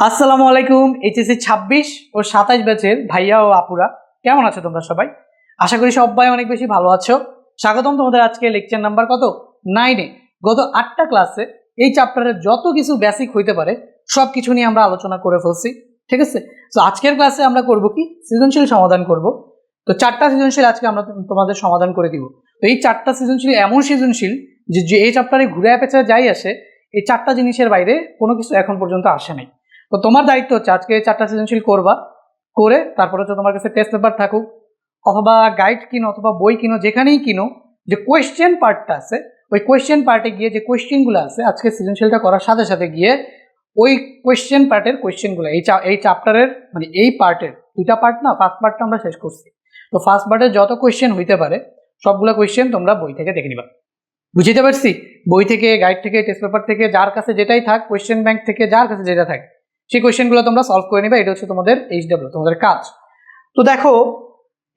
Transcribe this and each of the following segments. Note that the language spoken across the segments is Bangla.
আসসালামু আলাইকুম। এইচএসসি 26 ও 27 ব্যাচের ভাইয়া ও আপুরা কেমন আছো তোমরা সবাই? আশা করি সবাই অনেক বেশি ভালো আছো। স্বাগতম তোমাদের আজকে লেকচার নাম্বার কত 9-এ। গত 8টা ক্লাসে এই চ্যাপ্টারের যত কিছু বেসিক হইতে পারে সব কিছু নিয়ে আমরা আলোচনা করে ফেলছি, ঠিক আছে? তো আজকের ক্লাসে আমরা করব কি, সৃজনশীল সমাধান করব। তো 4টা সৃজনশীল আজকে আমরা তোমাদের সমাধান করে দিব। তো এই 4টা সৃজনশীল এমন সৃজনশীল যে এই চ্যাপ্টারে ঘুরে পেঁচে যাই আসে, এই 4টা জিনিসের বাইরে কোনো কিছু এখন পর্যন্ত আসে নাই। তো তোমার দায়িত্ব হচ্ছে আজকে 4টা সৃজনশীল করবা, করে তারপর হচ্ছে তোমার কাছে টেস্ট পেপার থাকুক অথবা গাইড কিনো অথবা বই কিনো, যেখানেই কিনো, যে কোয়েশ্চেন পার্টটা আছে ওই কোয়েশ্চেন পার্টে গিয়ে যে কোয়েশ্চেনগুলো আছে আজকে সৃজনশীলটা করার সাথে সাথে গিয়ে ওই কোয়েশ্চেন পার্টের কোয়েশ্চেনগুলো এই চ্যাপ্টারের মানে এই পার্টের দুইটা পার্ট না, ফার্স্ট পার্টটা আমরা শেষ করছি। তো ফার্স্ট পার্টের যত কোয়েশ্চেন হইতে পারে সবগুলো কোয়েশ্চেন তোমরা বই থেকে দেখে নিবা। বুঝতে পারছি? বই থেকে, গাইড থেকে, টেস্ট পেপার থেকে, যার কাছে যেটাই থাক, কোয়েশ্চেন ব্যাংক থেকে যার কাছে যেটা থাকে সেই কোয়েশ্চেনগুলো তোমরা সলভ করে নিবা। এটা হচ্ছে তোমাদের HW, তোমাদের কাজ। তো দেখো,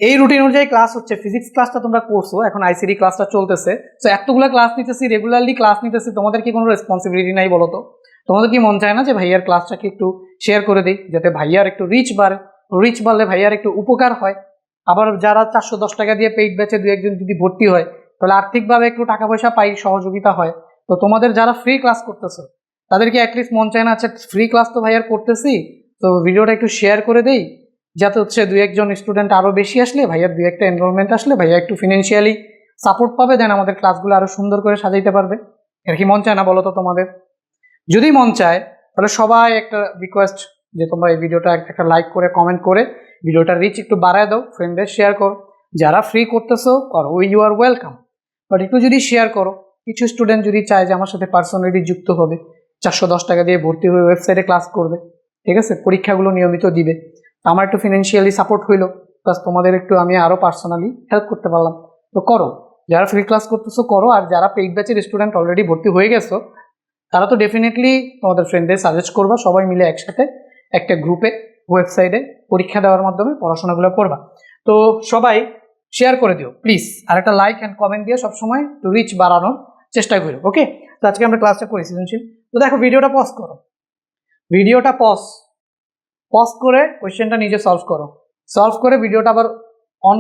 এই রুটিন অনুযায়ী ক্লাস হচ্ছে, ফিজিক্স ক্লাসটা তোমরা করছো, এখন আইসিডি ক্লাসটা চলতেছে। তো এতগুলো ক্লাস নিতেছি, রেগুলারলি ক্লাস নিতেছি, তোমাদের কি কোনো রেসপন্সিবিলিটি নাই বলো তো? তোমাদের কি মন চায় না যে ভাইয়ার ক্লাসটাকে একটু শেয়ার করে দিই, যাতে ভাইয়ার একটু রিচ বাড়ে? রিচ বাড়লে ভাইয়ার একটু উপকার হয়। আবার যারা 410 টাকা দিয়ে পেইড ব্যাচে দু একজন যদি ভর্তি হয় তাহলে আর্থিকভাবে একটু টাকা পয়সা পাই, সহযোগিতা হয়। তো তোমাদের যারা ফ্রি ক্লাস করতেছো তাদেরকে অ্যাটলিস্ট মন চায় না, আচ্ছা ফ্রি ক্লাস তো ভাইয়ার করতেছি, তো ভিডিওটা একটু শেয়ার করে দেই, যাতে হচ্ছে দু একজন স্টুডেন্ট আরও বেশি আসলে, ভাইয়ার দু একটা এনরোলমেন্ট আসলে ভাইয়া একটু ফিনান্সিয়ালি সাপোর্ট পাবে, দেন আমাদের ক্লাসগুলো আরও সুন্দর করে সাজাইতে পারবে। এর কি মন চায় না বলো তো তোমাদের? যদি মন চায় তাহলে সবাই একটা রিকোয়েস্ট, যে তোমরা এই ভিডিওটা একটা লাইক করে কমেন্ট করে ভিডিওটা রিচ একটু বাড়ায় দাও, ফ্রেন্ডদের শেয়ার করো। যারা ফ্রি করতেছো করো, ইউ আর ওয়েলকাম, বাট একটু যদি শেয়ার করো। কিছু স্টুডেন্ট যদি চায় যে আমার সাথে পার্সোনালি যুক্ত হবে, 410 টাকা দিয়ে ভর্তি হয়ে ওয়েবসাইটে ক্লাস করবে, ঠিক আছে, পরীক্ষাগুলো নিয়মিত দিবে, আমার একটু ফিনান্সিয়ালি সাপোর্ট হইলো, প্লাস তোমাদের একটু আমি আরও পার্সোনালি হেল্প করতে পারলাম, তো করো। যারা ফ্রি ক্লাস করতেছো করো, আর যারা পেইড ব্যাচের স্টুডেন্ট অলরেডি ভর্তি হয়ে গেছো তারা তো ডেফিনেটলি তোমাদের ফ্রেন্ডদের সাজেস্ট করবা, সবাই মিলে একসাথে একটা গ্রুপে ওয়েবসাইটে পরীক্ষা দেওয়ার মাধ্যমে পড়াশোনাগুলো করবা। তো সবাই শেয়ার করে দিও প্লিজ, আর একটা লাইক অ্যান্ড কমেন্ট দিয়ে সবসময় একটু রিচ বাড়ানোর চেষ্টা করো। ওকে, তো আজকে আমরা ক্লাসটা করি সৃজনশীল। তো দেখো, ভিডিওটা পজ করো, ভিডিওটা পজ করে কোয়েশ্চেনটা নিজে সলভ করে ভিডিওটা আবার অন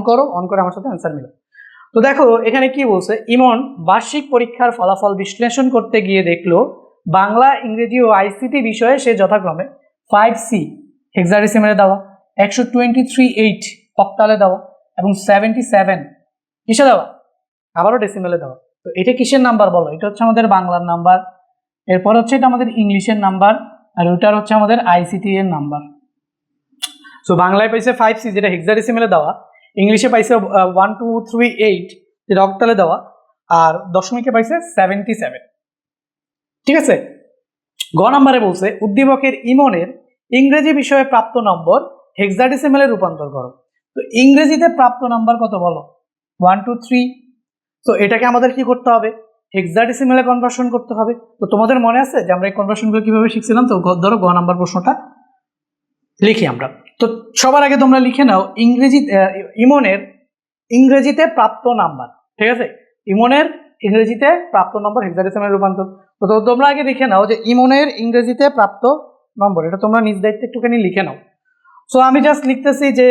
করে আমার সাথে অ্যান্সার মিলো। তো দেখো এখানে কি বলছে, ইমন বার্ষিক পরীক্ষার ফলাফল বিশ্লেষণ করতে গিয়ে দেখলো বাংলা, ইংরেজি ও আইসিটি বিষয়ে সে যথাক্রমে 5C হেক্সাডেসিমেলে দেওয়া, 123.8 অক্টালে দেওয়া এবং 77 কিসে দেওয়া, আবারও ডেসিমেলে দেওয়া। তো এটা কিসের নাম্বার বলো? এটা হচ্ছে আমাদের বাংলার নাম্বার, এরপর হচ্ছে এটা আমাদের ইংলিশের নাম্বার, আর ওইটার হচ্ছে আমাদের আইসিটি এর নাম্বার। সো বাংলায় পাইছে 5C যেটা হেক্সাডেসিমেলে দেওয়া, ইংলিশে পাইছে 1238 যেটা অক্টালে দেওয়া, আর দশমিকে পাইছে 77, ঠিক আছে। গ নাম্বারে বলছে উদ্দীপকের ইমনের ইংরেজি বিষয়ে প্রাপ্ত নম্বর হেক্সাডেসিমেলে রূপান্তর করো। তো ইংরেজিতে প্রাপ্ত নাম্বার কত বলো? 123। তো এটাকে আমাদের কি করতে হবে? হেক্সাডেসিমেলে কনভার্সন করতে হবে। তো তোমাদের মনে আছে যে আমরা এই কনভার্সনগুলো কিভাবে শিখছিলাম? তো ধরো গ নাম্বার প্রশ্নটা লিখি আমরা। তো সবার আগে তোমরা লিখে নাও ইমনের ইংরেজিতে প্রাপ্ত নাম্বার, ঠিক আছে, ইমনের ইংরেজিতে প্রাপ্ত নম্বর হেক্সাডেসিমেলে রূপান্তর। তো তোমরা আগে লিখে নাও যে ইমনের ইংরেজিতে প্রাপ্ত নম্বর, এটা তোমরা নিজ দায়িত্বে একটুখানি লিখে নাও। সো আমি জাস্ট লিখতেছি যে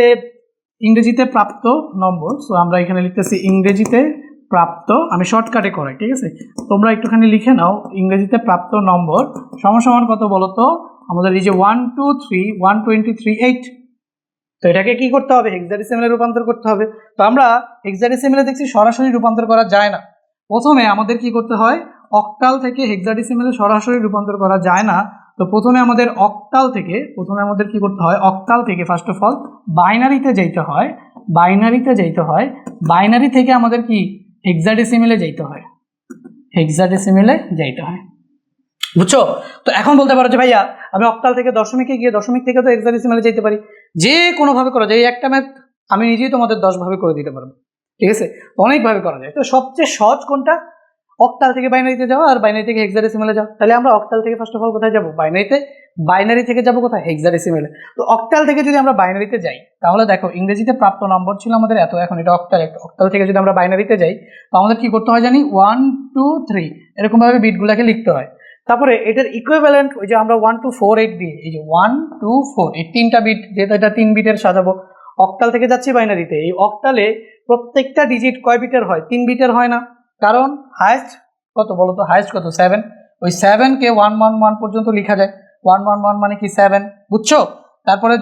ইংরেজিতে প্রাপ্ত নম্বর, সো আমরা এখানে লিখতেছি ইংরেজিতে প্রাপ্ত, আমি শর্টকাটে করাই, ঠিক আছে। তোমরা একটুখানি লিখে নাও ইংরেজিতে প্রাপ্ত নম্বর সমান কত বলো তো? আমাদের এই যে 123.8। তো এটাকে কি করতে হবে? হেক্সাডেসিমেলে রূপান্তর করতে হবে। তো আমরা হেক্সাডেসিমেলে দেখছি সরাসরি রূপান্তর করা যায় না, প্রথমে আমাদের কি করতে হয়? অক্টাল থেকে হেক্সাডেসিমেলে সরাসরি রূপান্তর করা যায় না। তো প্রথমে আমাদের কি করতে হয়? অক্টাল থেকে ফার্স্ট অফ অল বাইনারিতে যাইতে হয়, বাইনারি থেকে আমাদের কি হেক্সাডেসিমেলে যাইতে হয়, বুঝছো? তো এখন বলতে পারো যে ভাইয়া আমি অক্টাল থেকে দশমিকে গিয়ে দশমিক থেকে তো হেক্সাডেসিমেলে যেতে পারি, যে কোনোভাবে করা যায়। এই একটা ম্যাথ আমি নিজেই তোমাদের 10 ভাবে করে দিতে পারবো, ঠিক আছে, অনেকভাবে করা যায়। তো সবচেয়ে সহজ কোনটা? অক্টাল থেকে বাইনারিতে যাওয়া, আর বাইনারি থেকে হেক্সাডেসিমেলে যাওয়া। তাহলে আমরা অক্টাল থেকে ফার্স্ট অফ অল কোথায় যাবো? বাইনারিতে। বাইনারি থেকে যাবো কোথায়? হেক্সাডেসিমেলে। তো অক্টাল থেকে যদি আমরা বাইনারিতে যাই তাহলে দেখো ইংরেজিতে প্রাপ্ত নম্বর ছিল আমাদের এত, এখন এটা অক্টাল থেকে যদি আমরা বাইনারিতে যাই তো আমাদের কি করতে হয় জানি? 1 2 3 এরকমভাবে বিটগুলোকে লিখতে হয়। তারপরে এটার ইকুইভ্যালেন্ট ওই যে আমরা 1248 দিয়ে এই যে 124 এই 3টা বিট, যেহেতু এটা 3 বিটের সাজাবো, অক্টাল থেকে যাচ্ছি বাইনারিতে। এই অক্টালে প্রত্যেকটা ডিজিট কয় বিটের হয়? 3 বিটের হয় না, কারণ হায়েস্ট কত বলো তো? হায়েস্ট কত? 7। ওই 7কে 111 পর্যন্ত লেখা যায়। 111 মানে কি 7, বুঝছো? তারপরে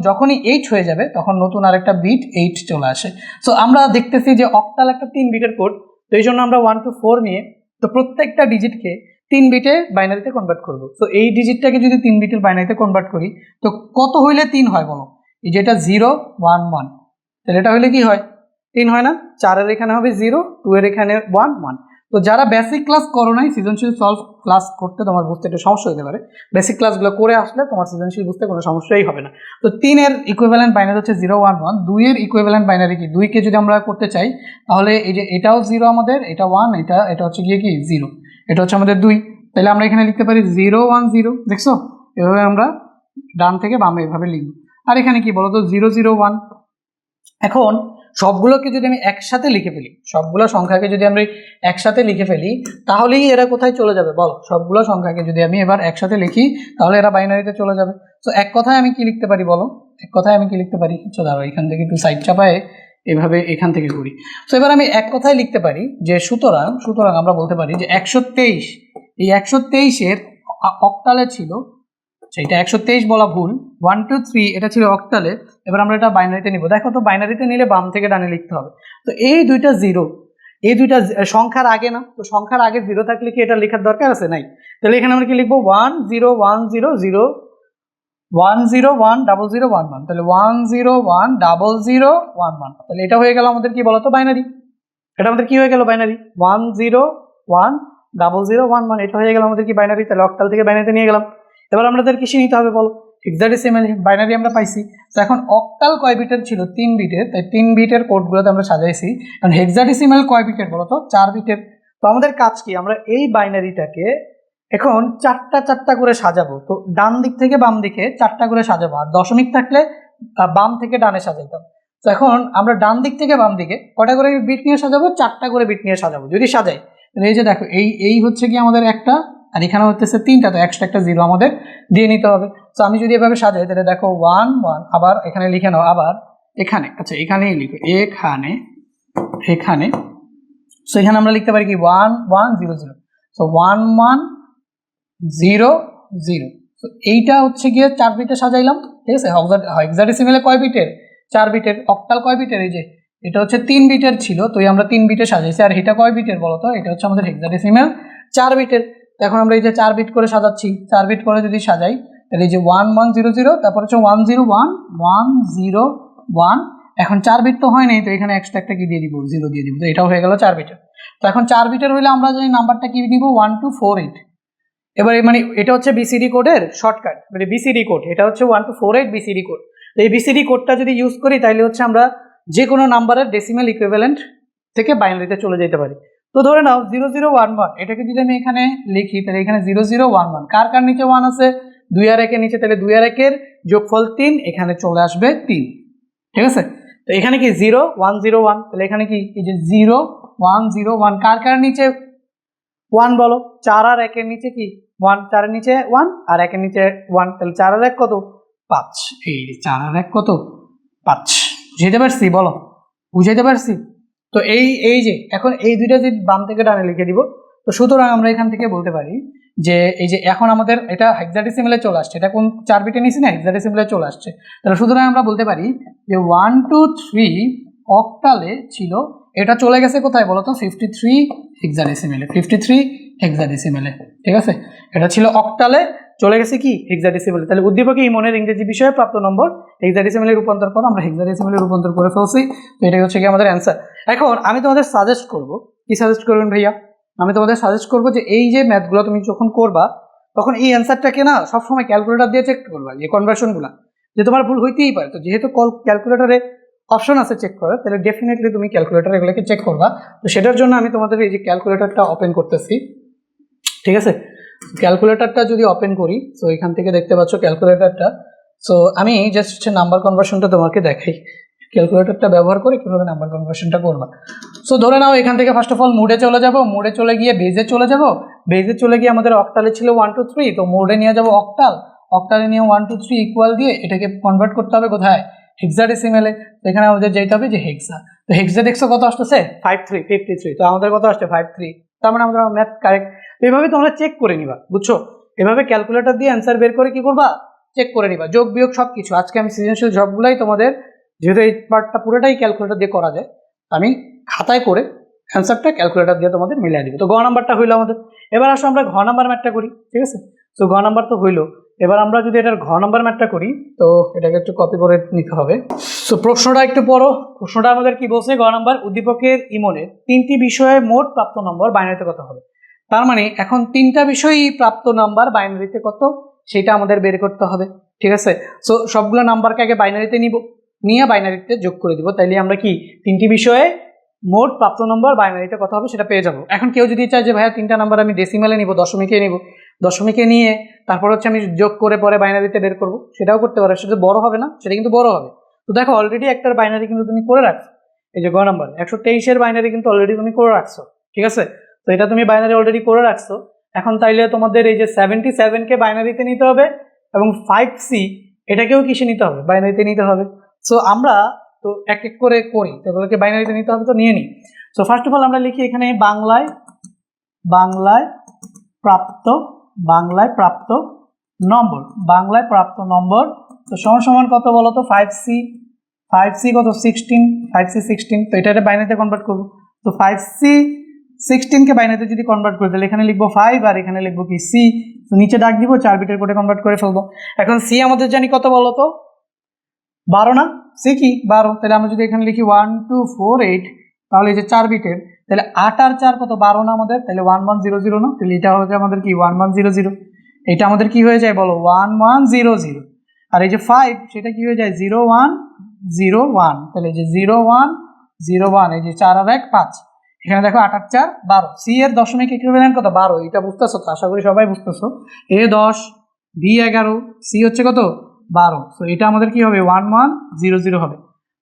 যখনই 8 হয়ে যাবে তখন নতুন আরেকটা বিট 8 চলে আসে। সো আমরা দেখতেছি যে অক্টাল একটা 3 বিটের কোড, তো এই জন্য আমরা 124 নিয়ে তো প্রত্যেকটা ডিজিটকে 3 বিটে বাইনারিতে কনভার্ট করব। তো এই ডিজিটটাকে যদি 3 বিটের বাইনারিতে কনভার্ট করি তো কত হইলে 3 হয় বলো? এই যেটা 0 1 1, তাহলে এটা হইলে কি হয়? 3 হয় না? 4 এর এখানে হবে 0, 2 এর এখানে 1 1। তো যারা বেসিক ক্লাস করো নাই, সৃজনশীল সলভ ক্লাস করতে তোমার বুঝতে একটু সমস্যা হতে পারে, বেসিক ক্লাসগুলো করে আসলে তোমার সৃজনশীল বুঝতে কোনো সমস্যাই হবে না। তো 3 এর ইকুইভ্যালেন্ট বাইনারি হচ্ছে 0 1 1, 2 এর ইকুইভ্যালেন্ট বাইনারি কি? 2 কে যদি আমরা করতে চাই তাহলে এই যে এটাও 0 আমাদের, এটা 1, এটা হচ্ছে গিয়ে কি 0, এটা হচ্ছে আমাদের 2। তাহলে আমরা এখানে লিখতে পারি 0 1 0, দেখছো? এভাবে আমরা ডান থেকে বামে এভাবে লিখব। আর এখানে কি বলতো? 0 0 1। এখন সবগুলোকে যদি আমি একসাথে লিখে ফেলি, সবগুলো সংখ্যাকে যদি আমি একসাথে লিখে ফেলি তাহলেই এরা কোথায় চলে যাবে বলো? সবগুলো সংখ্যাকে যদি আমি এবার একসাথে লিখি তাহলে এরা বাইনারিতে চলে যাবে। তো এক কথায় আমি কি লিখতে পারি বলো? এক কথায় আমি কি লিখতে পারি? চলো দাঁড়াও, এখান থেকে একটু সাইড চাপায় এভাবে এখান থেকে করি। তো এবার আমি এক কথায় লিখতে পারি যে সুতরাং আমরা বলতে পারি যে 123, এই 123-এর অক্টালে ছিল, এটা 123 বলা ভুল, 1 2 3 এটা ছিল অক্টালে। এবার আমরা এটা বাইনারিতে নিব। দেখো তো বাইনারিতে নিলে বাম থেকে ডানে লিখতে হবে। তো এই দুইটা জিরো, এই দুইটা সংখ্যার আগে না, তো সংখ্যার আগে 0 থাকলে কি এটা লেখার দরকার আছে? নাই। তাহলে এখানে আমরা কি লিখবো? 1 0 1 0 0 1 0 1 0 0 1 1, তাহলে 1 0 1 0 0 1 1। তাহলে এটা হয়ে গেল আমাদের কি বলতো? বাইনারি। এটা আমাদের কি হয়ে গেল? বাইনারি। 1 0 1 0 0 1 1, এটা হয়ে গেল আমাদের কি? বাইনারি। তাহলে অক্টাল থেকে বাইনারিতে নিয়ে গেলাম। এবার আমাদের কিসে নিতে হবে বলো? হেক্সাডেসিমাল। বাইনারি আমরা পাইছি। তো এখন অক্টাল কয় বিটের ছিল? 3 বিটের। তাই 3 বিটের কোডগুলোতে আমরা সাজাইছি। কারণ হেক্সাডেসিমাল কয় বিটের বলো তো? 4 বিটের। তো আমাদের কাজ কি? আমরা এই বাইনারিটাকে এখন চারটা করে সাজাবো। তো ডান দিক থেকে বাম দিকে 4টা করে সাজাবো, আর দশমিক থাকলে বাম থেকে ডানে সাজাইতাম। তো এখন আমরা ডান দিক থেকে বাম দিকে কটা করে বিট নিয়ে সাজাবো? 4টা করে বিট নিয়ে সাজাবো। যদি সাজাই তাহলে এই যে দেখো, এই হচ্ছে কি আমাদের একটা, আর এখানে হচ্ছে 3টা, তো এক্সট্রা একটা 0 আমাদের দিয়ে নিতে হবে। তো আমি যদি এভাবে সাজাই তাহলে দেখো 1 1, আবার এখানে লিখে নাও, আবার এখানে, আচ্ছা এখানেই লিখো, এখানে এখানে। সো এখানে আমরা লিখতে পারি কি 1 1 0 0, সো 1 1 0 0। তো এইটা হচ্ছে গিয়ে 4 বিটে সাজাইলাম, ঠিক আছে? হেক্সাডেসিমালে কয় বিটের? 4 বিটের। অক্টাল কয় বিটের? এই যে এটা হচ্ছে 3 বিটের ছিল, তো আমরা 3 বিটে সাজাইছি। আর এটা কয় বিটের বলো তো? এটা হচ্ছে আমাদের হেক্সাডেসিমাল 4 বিটের। তো এখন আমরা এই যে 4 বিট করে সাজাচ্ছি, 4 বিট করে যদি সাজাই তাহলে এই যে 1 1 0 0, তারপর হচ্ছে 1 0 1 1 0 1। এখন 4 বিট তো হয় নাই, তো এখানে এক্সট্রা একটা কি দিয়ে দিব? 0 দিয়ে দিব। তো এটাও হয়ে গেল 4 বিটের। তো এখন 4 বিটের হইলে আমরা যে নাম্বারটা কি দিব? 1248। এবারে মানে এটা হচ্ছে বিসিডি কোডের শর্টকাট, মানে বিসিডি কোড, এটা হচ্ছে 1248 বিসিডি কোড। তো এই বিসিডি কোডটা যদি ইউজ করি তাহলে হচ্ছে আমরা যে কোনো নাম্বারের ডেসিমাল ইকুইভ্যালেন্ট থেকে বাইনারিতে চলে যেতে পারি। তো ধরে নাও 0 0 1 1, এটাকে যদি আমি এখানে লিখি তাহলে এখানে 0 0 1 1, কার কার নিচে 1 আছে? 2 আর 1 এর নিচে, তাহলে 2 আর 1 এর যোগফল 3, এখানে চলে আসবে 3, ঠিক আছে? তো এখানে কি 0 1 0 1, তাহলে এখানে কি এই যে 0 1 0 1, কার কার নিচে 1 বলো? 4 আর 1 এর নিচে কি 1, 4 এর নিচে 1 আর 1 এর নিচে 1, তাহলে 4 আর 1 কত? 5। এই 4 আর 1 কত? 5। বুঝাইতে পারছি? বলো, বুঝাইতে পারছি? তো এই যে এখন এই দুইটা যদি বাম থেকে ডানে লিখে দিব, তো সুতরাং আমরা এখান থেকে বলতে পারি যে এই যে এখন আমাদের এটা হেক্সাডেসিমালে চলে আসছে, এটা কোন 4 বিটে নিছি না, হেক্সাডেসিমালে চলে আসছে। তাহলে সুতরাং আমরা বলতে পারি যে 1 2 3 অক্টালে ছিল, এটা চলে গেছে কোথায় বলো তো? 53 হেক্সাডেসিমালে, 53 হেক্সাডেসিমালে, ঠিক আছে? এটা ছিল অক্টালে, চলে গেছে কি হেক্সাডেসিমালে। তাহলে উদ্দীপকে ইমনের ইংরেজি বিষয়ে প্রাপ্ত নম্বর হেক্সাডেসিমালে রূপান্তর করো, আমরা হেক্সাডেসিমালে রূপান্তর করে ফেলছি। তো এটাই হচ্ছে কি আমাদের অ্যান্সার। এখন আমি তোমাদের সাজেস্ট করব, কি সাজেস্ট করবেন ভাইয়া? আমি তোমাদের সাজেস্ট করবো যে এই যে ম্যাথগুলো তুমি যখন করবা তখন এই অ্যান্সারটাকে না সবসময় ক্যালকুলেটর দিয়ে চেক করবা, যে কনভার্সনগুলো, যে তোমার ভুল হইতেই পারে। তো যেহেতু ক্যালকুলেটরে অপশন আছে চেক করার, তাহলে ডেফিনেটলি তুমি ক্যালকুলেটর এগুলোকে চেক করবা। তো সেটার জন্য আমি তোমাদের এই যে ক্যালকুলেটরটা ওপেন করতেছি, ঠিক আছে? ক্যালকুলেটরটা যদি ওপেন করি, তো এখান থেকে দেখতে পাচ্ছ ক্যালকুলেটরটা। সো আমি জাস্ট নাম্বার কনভার্সনটা তোমাকে দেখাই, ক্যালকুলেটরটা ব্যবহার করে কীভাবে নাম্বার কনভার্সনটা করবা। সো ধরে নাও এখান থেকে ফার্স্ট অফ অল মোডে চলে যাব, মোডে চলে গিয়ে বেজে চলে যাব, বেজে চলে গিয়ে আমাদের অক্টালে ছিল 1 2 3, তো মোডে নিয়ে যাব অক্টাল, অক্টালে নিয়ে 1 2 3 ইকুয়াল দিয়ে এটাকে কনভার্ট করতে হবে কোথায়, হেক্সাডেসিমেলে। তো এখানে আমাদের যেতে হবে যে হেক্সা, তো হেক্সাডেক্সা কত আসতেছে 53, তো আমাদের কত আসছে 53, তার মানে আমাদের ম্যাথ কারেক্ট। তো এইভাবে তোমরা চেক করে নিবা, বুঝছো, এভাবে ক্যালকুলেটর দিয়ে অ্যান্সার বের করে কি করবা, চেক করে নিবা, যোগ বিয়োগ সব কিছু। আজকে আমি সৃজনশীল সবগুলাই তোমাদের, যেহেতু এই পার্টটা পুরোটাই ক্যালকুলেটর দিয়ে করা যায়, আমি খাতায় করে অ্যান্সারটা ক্যালকুলেটর দিয়ে তোমাদের মিলিয়ে দিব। তো গ নাম্বারটা হইলো আমাদের। এবার আসো আমরা ঘ নাম্বার ম্যাথটা করি, ঠিক আছে। তো ঘ নাম্বার তো হইলো, এবার আমরা যদি এটার ঘ নাম্বার ম্যাথটা করি, তো এটাকে একটু কপি করে নিতে হবে। তো প্রশ্নটা একটু পড়ো। প্রশ্নটা আমাদের কি বলছে, গ নাম্বার, উদ্দীপকের ইমনের 3টি বিষয়ে মোট প্রাপ্ত নম্বর বাইনারিতে কত হবে। তার মানে এখন 3টা বিষয়ই প্রাপ্ত নাম্বার বাইনারিতে কত সেটা আমাদের বের করতে হবে, ঠিক আছে। সো সবগুলো নাম্বারকে আগে বাইনারিতে নিব, নিয়ে বাইনারিতে যোগ করে দিব, তাইলে আমরা কি 3টি বিষয়ে মোট প্রাপ্ত নম্বর বাইনারিতে কত হবে সেটা পেয়ে যাব। এখন কেউ যদি চায় যে ভাইয়া 3টা নাম্বার আমি ডেসিমালে নিব, দশমিকে নিব, দশমিকে নিয়ে তারপর হচ্ছে আমি যোগ করে পরে বাইনারিতে বের করব, সেটাও করতে পারো, সেটা বড় হবে না, সেটা কিন্তু বড় হবে। তো দেখো অলরেডি একটার বাইনারি কিন্তু তুমি করে রাখছো, এই যে গ নাম্বার 123-এর বাইনারি কিন্তু অলরেডি তুমি করে রাখছো, ঠিক আছে। তো এটা তুমি বাইনারি অলরেডি করে রাখছো। এখন তাইলে তোমাদের এই যে 77কে বাইনারিতে নিতে হবে এবং 5C এটাকেও কিসে নিতে হবে, বাইনারিতে নিতে হবে। সো আমরা তো এক এক করে করি, তো এগুলোকে বাইনারিতে নিতে হবে, তো নিয়ে নিই। সো ফার্স্ট অফ অল আমরা লিখি এখানে বাংলায় প্রাপ্ত নম্বর, বাংলায় প্রাপ্ত নম্বর। তো সমান সমান কত বলো তো 5C কত 16, 5C 16, তো এটা বাইনারিতে কনভার্ট করবো। তো 5C 16কে বাইনারিতে যদি কনভার্ট করি তাহলে এখানে লিখবো 5 আর এখানে লিখবো কি C, তো নিচে ডাক দিব 4 বিটের কোডে কনভার্ট করে ফেলবো। এখন C আমাদের জানি কত বলো তো 12 না, C কি 12, তাহলে আমরা যদি এখানে লিখি 1 2 4 8, তাহলে এই যে 4 বিটের, তাহলে 8 আর 4 কত 12 না আমাদের, তাহলে 1100 না, তাহলে এটা হচ্ছে আমাদের কি 1100, এটা আমাদের কি হয়ে যায় বলো 1100। আর এই যে 5 সেটা কি হয়ে যায় 0101, তাহলে এই যে 0101, এই যে 4 আর 1 5, এখানে দেখো 8 আর 4 12, সি এর দশমিক ইকুইভ্যালেন্ট কত 12, এটা বুঝতেছো তো, আশা করি সবাই বুঝতেছো। এ 10, বি 11, সি হচ্ছে কত 12, তো এটা আমাদের কি হবে 1100 হবে।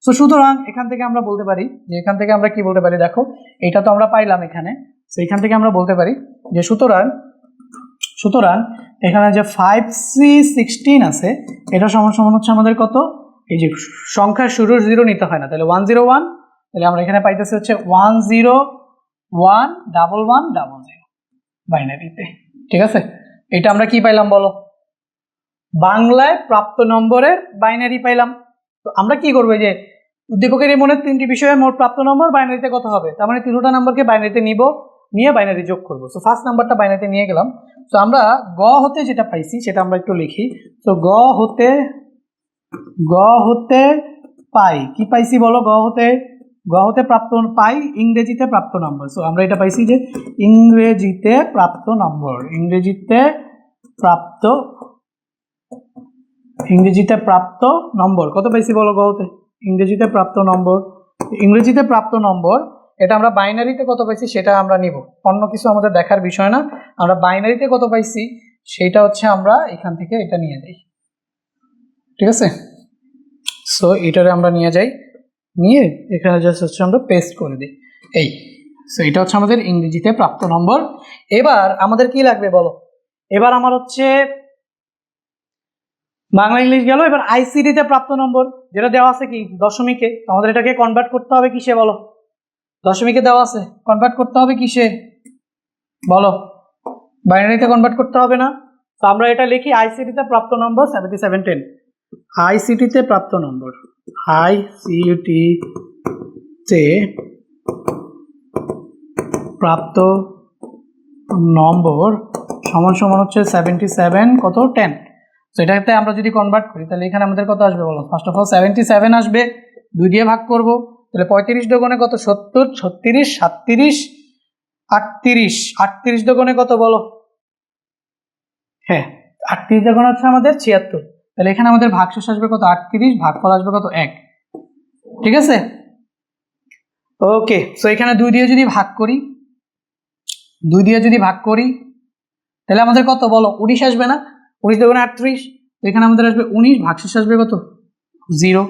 সো সুতরাং এখান থেকে আমরা বলতে পারি যে, এখান থেকে আমরা কি বলতে পারি, দেখো এটা তো আমরা পাইলাম এখানে, তো এখান থেকে আমরা বলতে পারি যে সুতরাং এখানে যে 5C 16 আছে এটা সমান সমান হচ্ছে আমাদের কত, এই যে সংখ্যার শুরুর 0 নিতে হয় না, তাহলে 101, তাহলে আমরা এখানে পাইতেছি হচ্ছে 1011100 বাইনারিতে, ঠিক আছে। এটা আমরা কি পাইলাম বলো, বাংলায় প্রাপ্ত নম্বরের বাইনারি পাইলাম। তো আমরা কি করবো, যে উদ্দীপকের ইমনের 3টি বিষয়ে মোট প্রাপ্ত নম্বর বাইনারিতে কত হবে, তার মানে 3টা নাম্বারকে বাইনারিতে নিব, নিয়ে বাইনারি যোগ করবো। সো ফার্স্ট নাম্বারটা বাইনারিতে নিয়ে গেলাম। তো আমরা গ হতে যেটা পাইছি সেটা আমরা একটু লিখি। তো গ হতে পাই কি পাইছি বলো, গ হতে প্রাপ্ত পাই ইংরেজিতে প্রাপ্ত নম্বর। সো আমরা এটা পাইছি যে ইংরেজিতে প্রাপ্ত নম্বর কত পাইছি বলো, গ হতে ইংরেজিতে প্রাপ্ত নম্বর, এটা আমরা বাইনারিতে কত পাইছি সেটা আমরা নিব, অন্য কিছু আমাদের দেখার বিষয় না, আমরা বাইনারিতে কত পাইছি সেটা হচ্ছে আমরা এখান থেকে এটা নিয়ে যাই, ঠিক আছে। সো এটারে আমরা নিয়ে যাই, নিয়ে এখানে জাস্ট হচ্ছে আমরা পেস্ট করে দিই, এই। সো এটা হচ্ছে আমাদের ইংরেজিতে প্রাপ্ত নম্বর। এবার আমাদের কি লাগবে বলো, এবার আমার হচ্ছে বাংলা ইংলিশ গেল, এবার আইসিডিতে প্রাপ্ত নম্বর যেটা দেওয়া আছে কি দশমিকে, আমাদের এটাকে কনভার্ট করতে হবে কিসে বলো, দশমিকে দেওয়া আছে, কনভার্ট করতে হবে কিসে বলো, বাইনারিতে কনভার্ট করতে হবে না। তো আমরা এটা লিখি আইসিডিতে প্রাপ্ত নম্বর 7710, আইসিটিতে প্রাপ্ত নম্বর সমান সমান হচ্ছে 77 কত 10। তো এটাতে আমরা যদি কনভার্ট করি তাহলে এখানে আমাদের কত আসবে বলো, ফার্স্ট অফ অল 77 আসবে, 2 দিয়ে ভাগ করব, তাহলে 35 দোকানে কত 70, 36, 37, 38, 38 দোকানে কত বলো, হ্যাঁ 38 দোকানে হচ্ছে আমাদের 76, তাহলে এখানে আমাদের ভাগশেষ আসবে কত 38, ভাগফল আসবে কত 1, ঠিক আছে। ওকে, সো এখানে 2 দিয়ে যদি ভাগ করি তাহলে আমাদের কত বলো 19 আসবে না, 19 দোকানে 38, তো এখানে আমাদের আসবে 19, ভাগশেষ আসবে কত 0,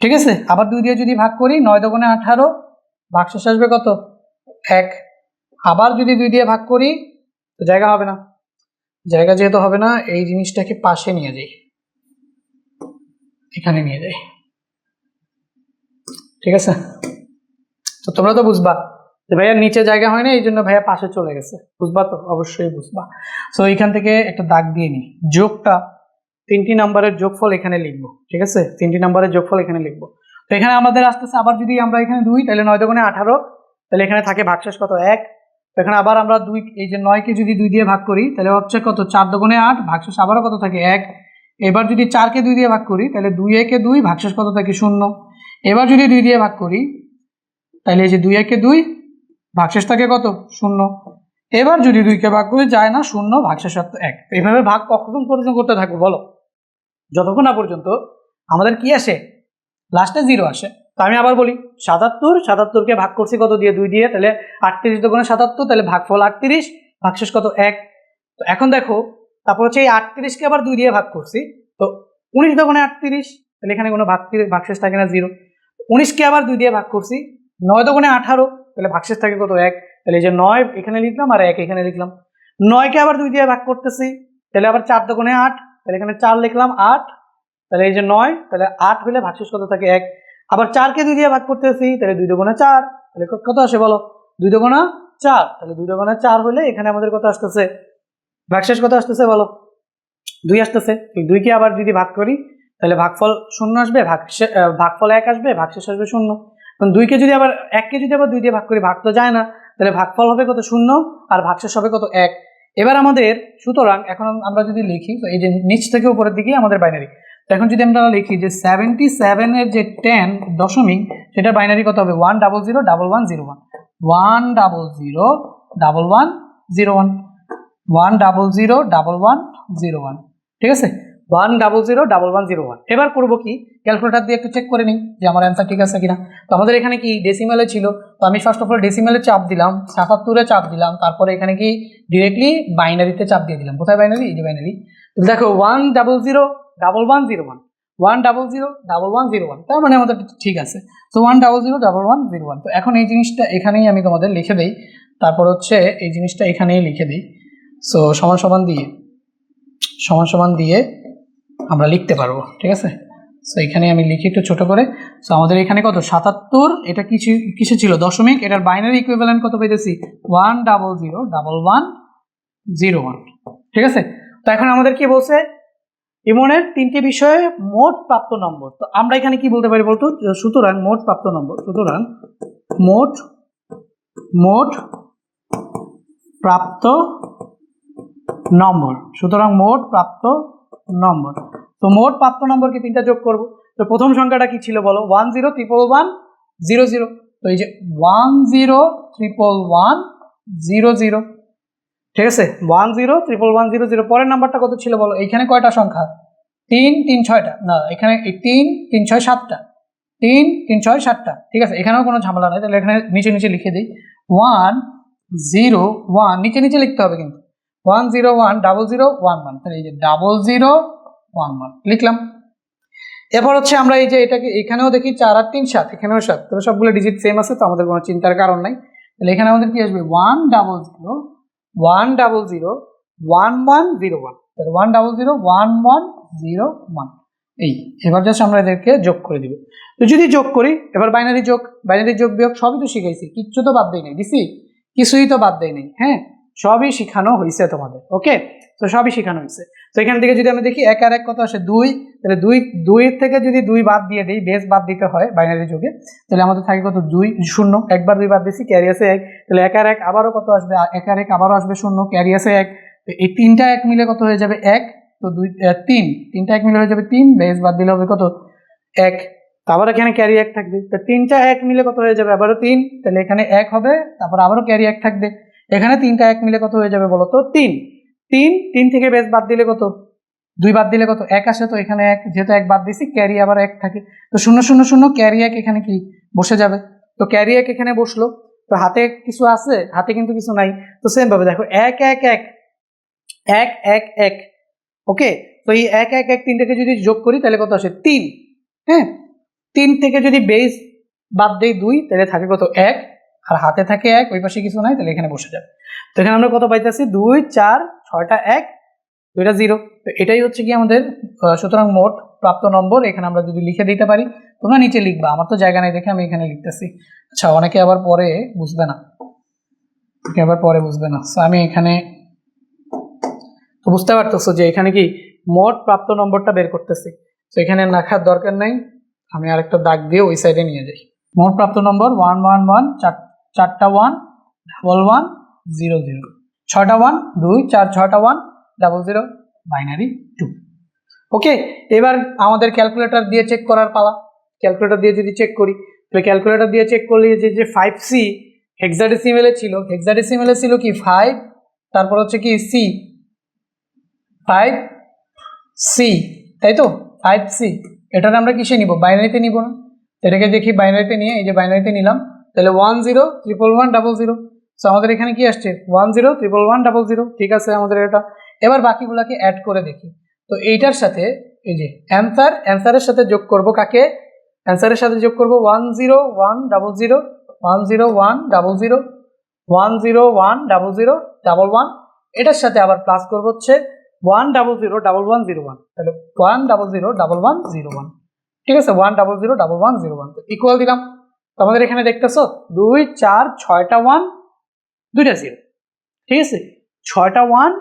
ঠিক আছে, আবার 2 দিয়ে যদি ভাগ করি 9 দোকানে 18, ভাগশেষ আসবে কত 1। আবার যদি 2 দিয়ে ভাগ করি তো জায়গা হবে না, জায়গা যেহেতু হবে না এই জিনিসটাকে পাশে নিয়ে যাই, এখানে নিয়ে যাই। ঠিক আছে, তো তোমরা তো বুঝবা যে ভাইয়া নিচে জায়গা হয় না, এই জন্য ভাইয়া পাশে চলে গেছে, বুঝবা তো, অবশ্যই বুঝবা। সো এইখান থেকে একটা দাগ দিয়ে নিই, যোগটা 3টি নাম্বারের যোগফল এখানে লিখবো। ঠিক আছে, 3টি নাম্বারের যোগফল এখানে লিখবো। তো এখানে আমাদের আসতেছে আবার যদি আমরা এখানে 2, তাহলে 9 দোকানে 18, তাহলে এখানে থাকে ভাগশেষ কত 1। তো এখানে আবার আমরা 2, এই যে 9কে যদি 2 দিয়ে ভাগ করি তাহলে হচ্ছে কত 4 দোকানে 8, ভাগশেষ আবারও কত থাকে 1। এবার যদি 4কে 2 দিয়ে ভাগ করি তাহলে 2 একে 2, ভাগশেষ কত থাকে 0। এবার যদি 2 দিয়ে ভাগ করি তাহলে এই যে 2 একে 2, ভাগশেষ থাকে কত 0। এবার যদি 2কে ভাগ করি যায় না 0, ভাগশেষ 1। এইভাবে ভাগ কতক্ষণ পর্যন্ত করতে থাকবো বলো, যতক্ষণ না পর্যন্ত আমাদের কি আসে লাস্টে 0 আসে। তো আমি আবার বলি 77কে ভাগ করছি কত দিয়ে 2 দিয়ে, তাহলে 38 দোকানে 77, তাহলে ভাগফল 38, ভাগশেষ কত 1। তো এখন দেখো তারপর হচ্ছে এই 38কে আবার 2 দিয়ে ভাগ করছি, তো 19 দোকানে 38, তাহলে এখানে কোনো ভাগশেষ থাকে না 0। 19কে আবার 2 দিয়ে ভাগ করছি 9 দোকানে 18, তাহলে ভাগশেষ থাকে কত 1, তাহলে এই যে 9 এখানে লিখলাম আর 1 এখানে লিখলাম। 9কে আবার 2 দিয়ে ভাগ করতেছি, তাহলে আবার 4 দোকানে 8, তাহলে এখানে 4 লিখলাম 8, তাহলে এই যে 9, তাহলে 8 হলে ভাগশেষ কত থাকে 1। আবার 4কে 2 দিয়ে ভাগ করতেছি, তাহলে 2 দোকানে 4, তাহলে কত আসে বলো 2 দোকানে 4, তাহলে 2 দোকানে 4 হলে এখানে আমাদের কত আসতেছে ভাগশেষ কত আসতেছে বলো 2 আসতেছে। 2কে আবার যদি ভাগ করি তাহলে ভাগফল 0 আসবে, ভাগফল 1 আসবে, ভাগশেষ আসবে 0। কারণ 2কে যদি আবার 1কে যদি আবার 2 দিয়ে ভাগ করি ভাগ তো যায় না, তাহলে ভাগফল হবে কত 0 আর ভাগশেষ হবে কত 1। এবার আমাদের সুতরাং এখন আমরা যদি লিখি তো এই যে নিচ থেকে উপরের দিকে আমাদের বাইনারি, তো এখন যদি আমরা লিখি যে 77 এর যে 10 দশমিক সেটা বাইনারি কত হবে 1001101, 1001101, 1001101। ঠিক আছে, 1001101। এবার করবো কি ক্যালকুলেটর দিয়ে একটু চেক করে নিই যে আমার অ্যান্সার ঠিক আছে কিনা। তো আমাদের এখানে কি ডেসিমেলে ছিল, তো আমি ফার্স্ট অফ অল ডেসিমেলে চাপ দিলাম, 77-এ চাপ দিলাম, তারপরে এখানে কি ডিরেক্টলি বাইনারিতে চাপ দিয়ে দিলাম। কোথায় বাইনারি, এই যে বাইনারি। দেখো 1001101, 1001101, তার মানে আমাদের ঠিক আছে। তো 1001101। তো এখন এই জিনিসটা এখানেই আমি তোমাদের লিখে দিই, তারপর হচ্ছে এই জিনিসটা এখানেই লিখে দিই। সো সমান সমান দিয়ে আমরা লিখতে পারবো। ঠিক আছে, সো এখানে আমি লিখি একটু ছোট করে। সো আমাদের এখানে কত 77, এটা কিসে ছিল দশমিক, এটার বাইনারি ইকুইভ্যালেন্ট কত পেয়েছি 1001101। ঠিক আছে, তো এখন আমাদের কি বলছে ইমনের 3টি বিষয়ে মোট প্রাপ্ত নম্বর। তো আমরা এখানে কি বলতে পারি বলতো, সুতরাং মোট প্রাপ্ত নম্বর, সুতরাং মোট প্রাপ্ত নম্বর, সুতরাং মোট প্রাপ্ত নম্বর। তো মোট প্রাপ্ত নম্বরকে 3টা যোগ করব। তো প্রথম সংখ্যাটা কি ছিল বলো 10111100। তো এই যে 10111100। ঠিক আছে, 10111100। পরের নাম্বারটা কত ছিল বলো, এইখানে কয়টা সংখ্যা 3 3 6টা, না এখানে 3 3 6 7টা, 3 3 6 7টা। ঠিক আছে, এখানেও কোনো ঝামেলা নাই, তাহলে এখানে নিচে লিখে দিই 101, নিচে লিখতে হবে কিন্তু 1010011, তাহলে এই যে 0011 লিখলাম। এরপর হচ্ছে আমরা এই যে এটাকে এখানেও দেখি 4 আর 3 7, এখানেও 7, তবে সবগুলো ডিজিট সেম আছে, তো আমাদের কোনো চিন্তার কারণ নাই। তাহলে এখানে আমাদের কি আসবে 1001101, তাহলে 1001101। এই এবার জাস্ট আমরা এদেরকে যোগ করে দিব। তো যদি যোগ করি এবার বাইনারি যোগ বিয়োগ সবই তো শিখাইছি, কিচ্ছু তো বাদ দেই নাই, দিছি কিছুই তো বাদ দেই নাই। হ্যাঁ, সবই শেখানো হয়েছে তোমাদের, ওকে, তো সবই শেখানো হয়েছে। তো এখান থেকে যদি আমি দেখি 1 আর 1 কত আসে 2, তাহলে 2 থেকে যদি 2 বাদ দিয়ে দিই, বেস বাদ দিতে হয় বাইনারি যোগে, তাহলে আমাদের থাকে কত 2 0, একবার 2 বাদ দিছি ক্যারি আছে 1, তাহলে 1 আর 1 আবারও কত আসবে 1 আর 1 আবারও আসবে 0, ক্যারি আছে 1, তো এই 3টা 1 মিলে কত হয়ে যাবে 1, তো 2 3, 3টা 1 মিলে হয়ে যাবে 3, বেস বাদ দিলে হবে কত 1, আবার এখানে ক্যারি 1 থাকবে, তো 3টা 1 মিলে কত হয়ে যাবে আবারও 3, তাহলে এখানে 1 হবে, তারপর আবারও ক্যারি 1 থাকবে, এখানে 3টা 1 মিলে কত হয়ে যাবে বলো তো 3, 3 থেকে বেস বাদ দিলে কত 2 বাদ দিলে কত 1 আসে, তো এখানে 1, যেহেতু 1 বাদ দিছি ক্যারি আবার 1 থাকে, তো 0 0 0, ক্যারি 1 এখানে কি বসে যাবে, তো ক্যারি 1 এখানে বসলো, তো হাতে কিছু আছে, হাতে কিন্তু কিছু নাই, তো সেম ভাবে দেখো 1 1 1 1 1 1, ওকে, তো এই 1 1 1 3টাকে যদি যোগ করি তাহলে কত আসে 3। হ্যাঁ, 3 থেকে যদি বেস বাদ দেই 2 তাহলে থাকে কত 1, আর হাতে থাকে 1, ওই পাশে কিছু নাই, তাহলে এখানে বসে যাবে। তো এখানে আমরা কত পাইতেছি 2 4 6টা 1 2টা 0। তো এটাই হচ্ছে কি আমাদের সুতরাং মোট প্রাপ্ত নম্বর। এখানে আমরা যদি লিখে দিতে পারি, তোমরা নিচে লিখবা, আমার তো জায়গা নাই দেখে আমি এখানে লিখতেছি। আচ্ছা, অনেকে আবার পরে বুঝবে না, সো আমি এখানে তো বুঝতে পারতেছো যে এখানে কি মোট প্রাপ্ত নম্বরটা বের করতেছি। তো এখানে লেখার দরকার নাই, আমি আরেকটা দাগ দিয়ে ওই সাইডে নিয়ে যাই। মোট প্রাপ্ত নম্বর 1 1 1 4টা 1 1 1 0 0, 6টা 1 2 4 6টা 1 0 0 বাইনারি 2। ওকে, এবার আমাদের ক্যালকুলেটর দিয়ে চেক করার পালা। ক্যালকুলেটর দিয়ে যদি চেক করি, তাহলে ক্যালকুলেটর দিয়ে চেক করলে যে 5C হেক্সাডেসিমেলে ছিল, কি 5, তারপর হচ্ছে কি সি 5C, তাই তো 5C। এটাকে আমরা কিসে নিব, বাইনারিতে নিব না? এটাকে দেখি বাইনারিতে নিয়ে, এই যে বাইনারিতে নিলাম, তাহলে 1 0 1 1 1 0 0। সো আমাদের এখানে কি আসছে 1 0 1 1 1 0 0। ঠিক আছে, আমাদের এটা এবার বাকিগুলোকে অ্যাড করে দেখি। তো এইটার সাথে এই যে অ্যান্সারের সাথে যোগ করব কাকে, অ্যান্সারের সাথে যোগ করব 1 0 1 0 0 1 0 1 0 0 1 0 1 0 0 1 1। এটার সাথে আবার প্লাস করব হচ্ছে 1 0 0 1 1 0 1, তাহলে 1 0 0 1 1 0 1। ঠিক আছে, 1 0 0 1 1 0 1। তো ইকুয়াল দিলাম। তো আমাদের এখানে দেখতেছো 2 4 6টা 1 2টা 0। ঠিক আছে, 6টা 1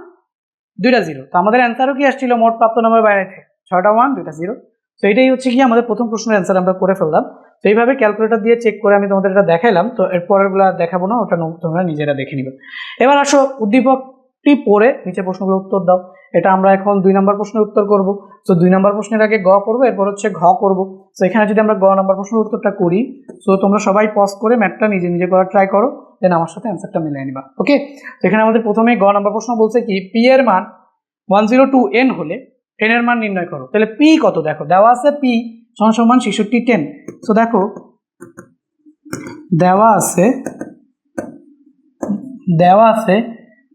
2টা 0। তো আমাদের অ্যান্সারও কি আসছিল মোট প্রাপ্ত নম্বর বাইরে থেকে 6টা 1 2টা 0। তো এটাই হচ্ছে কি আমাদের প্রথম প্রশ্নের অ্যান্সার আমরা করে ফেললাম। তো এইভাবে ক্যালকুলেটর দিয়ে চেক করে আমি তোমাদের এটা দেখাইলাম। তো এর পরেরগুলো দেখাবো না, ওটা তোমরা নিজেরা দেখে নিবে। এবার আসো উদ্দীপকটি পড়ে নিচে প্রশ্নগুলো উত্তর দাও। এটা আমরা এখন 2 নম্বর প্রশ্নের উত্তর করব। তো 2 নম্বর প্রশ্নের আগে গ করবো, এরপর হচ্ছে ঘ করব। তো এখানে যদি আমরা গ নম্বর প্রশ্নের উত্তরটা করি, তো তোমরা সবাই পজ করে ম্যাথটা নিজে নিজে করার ট্রাই করো, দেন আমার সাথে অ্যান্সারটা মিলিয়ে নিবা। ওকে, তো এখানে আমাদের প্রথমে গ নম্বর প্রশ্ন বলছে কি পি এর মান 102n হলে n এর মান নির্ণয় করো। তাহলে p কত দেখো দেওয়া আছে, p সমান 66 10। তো দেখো দেওয়া আছে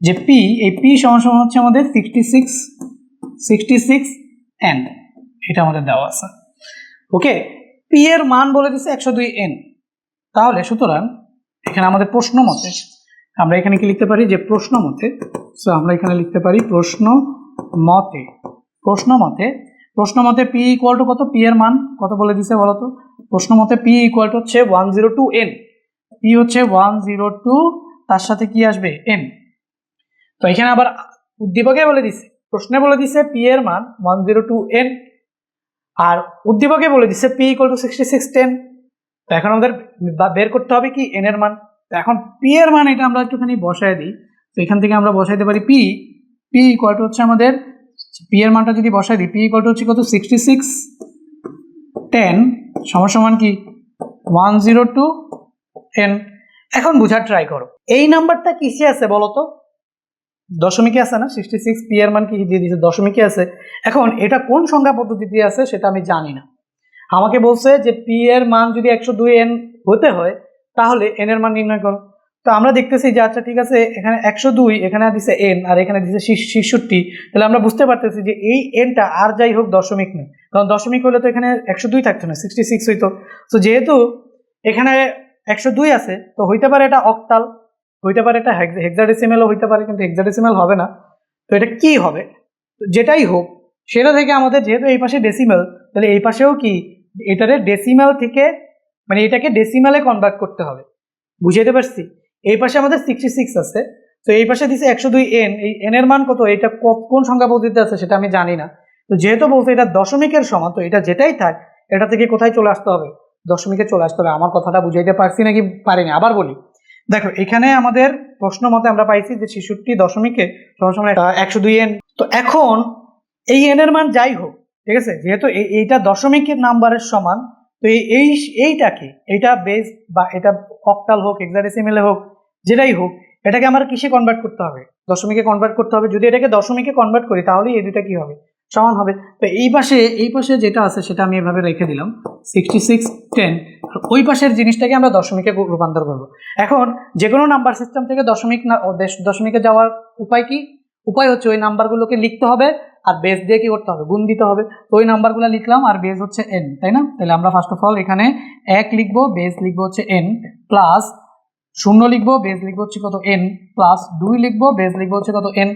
যে p, এই p সমান হচ্ছে আমাদের 66 n, এটা আমাদের দেওয়া আছে। ওকে, p এর মান বলে দিচ্ছে 102n। তাহলে সুতরাং এখানে আমাদের প্রশ্ন মতে আমরা এখানে কি লিখতে পারি যে প্রশ্ন মতে, সো আমরা এখানে লিখতে পারি প্রশ্ন মতে p ইকুয়াল টু কত, p এর মান কত বলে দিছে বলো তো? প্রশ্ন মতে p ইকুয়াল টু হচ্ছে 102n, p হচ্ছে 102, তার সাথে কি আসবে n। তো এখানে আবার উদ্দীপকে বলে দিছে, প্রশ্নে বলে দিছে p এর মান 102n, আর উদ্দীপকে বলে দিছে p ইকুয়াল টু 66 10। তো এখন আমাদের বের করতে হবে কি n এর মান। তো এখন p এর মান এটা আমরা একটুখানি বসায় দিই। তো এখান থেকে আমরা বসাইতে পারি p ইকুয়াল টু হচ্ছে আমাদের p এর মানটা যদি বসাই দিই, p ইকুয়াল টু হচ্ছে কত 66 10 সমান কি 102n। এখন বোঝার ট্রাই করো, এই নাম্বারটা কিসে আছে বলো তো? দশমিকে আছে না, 66 p এর মান কি দিয়ে দিয়েছে, দশমিকে আছে। এখন এটা কোন সংখ্যা পদ্ধতিতে আছে সেটা আমি জানি না। আমাকে বলছে যে p এর মান যদি 102n হতে হয় তাহলে n এর মান নির্ণয় করো। তো আমরা দেখতেছি যে আচ্ছা ঠিক আছে, এখানে 102, এখানে দিছে n, আর এখানে দিছে 66। তাহলে আমরা বুঝতে পারতেছি যে এই nটা আর যাই হোক দশমিক নেই, কারণ দশমিক হলে তো এখানে 102 থাকতো না, 66 হইতো। তো যেহেতু এখানে 102 আছে, তো হইতে পারে এটা অক্টাল, হইতে পারে এটা হেক্সাডেসিমেলও হইতে পারে, কিন্তু হেক্সাডেসিমেল হবে না। তো এটা কি হবে, যেটাই হোক সেটা থেকে আমাদের যেহেতু এই পাশে ডেসিমেল, তাহলে এই পাশেও কি এটারে ডেসিমেল থেকে মানে এটাকে ডেসিমেলে কনভার্ট করতে হবে। বুঝাইতে পারছি? এই পাশে আমাদের 66 আছে, তো এই পাশে দিছে 102n, এই n এর মান কত, এটা কোন সংখ্যা পদ্ধতিতে আছে সেটা আমি জানি না। তো যেহেতু বলছে এটা দশমিকের সমান, তো এটা যেটাই থাক এটা থেকে কোথায় চলে আসতে হবে, দশমিকে চলে আসতে হবে। আমার কথাটা বুঝাইতে পারছি নাকি পারিনি, আবার বলি। দেখো এখানে আমাদের প্রশ্ন মতে আমরা পাইছি যে 66 দশমিকে সমান 102n। তো এখন এই n এর মান যাই হোক, ঠিক আছে, যেহেতু এইটা দশমিকের নাম্বারের সমান, তো এইটাকে এটা বেস বা এটা অক্টাল হোক হেক্সাডেসিমেলে হোক যেটাই হোক, এটাকে আমার কিসে কনভার্ট করতে হবে, দশমিকে কনভার্ট করতে হবে। যদি এটাকে দশমিকে কনভার্ট করি তাহলে এই দুটা কি হবে, সমান হবে। তো এই পাশে যেটা আছে সেটা আমি এভাবে রেখে দিলাম 66 10, আর ওই পাশের জিনিসটাকে আমরা দশমিকে রূপান্তর করব। এখন যে কোনো নাম্বার সিস্টেম থেকে দশমিকে যাওয়ার উপায় কি, উপায় হচ্ছে ওই নাম্বারগুলোকে লিখতে হবে আর বেস দিয়ে কি করতে হবে, গুণ দিতে হবে। তো ওই নাম্বারগুলো লিখলাম আর বেস হচ্ছে n, তাই না? তাহলে আমরা ফার্স্ট অফ অল এখানে 1 লিখবো, বেস লিখবো হচ্ছে n, প্লাস 0 লিখবো, বেস লিখবো হচ্ছে কত n, প্লাস 2 লিখবো, বেস লিখবো হচ্ছে কত n।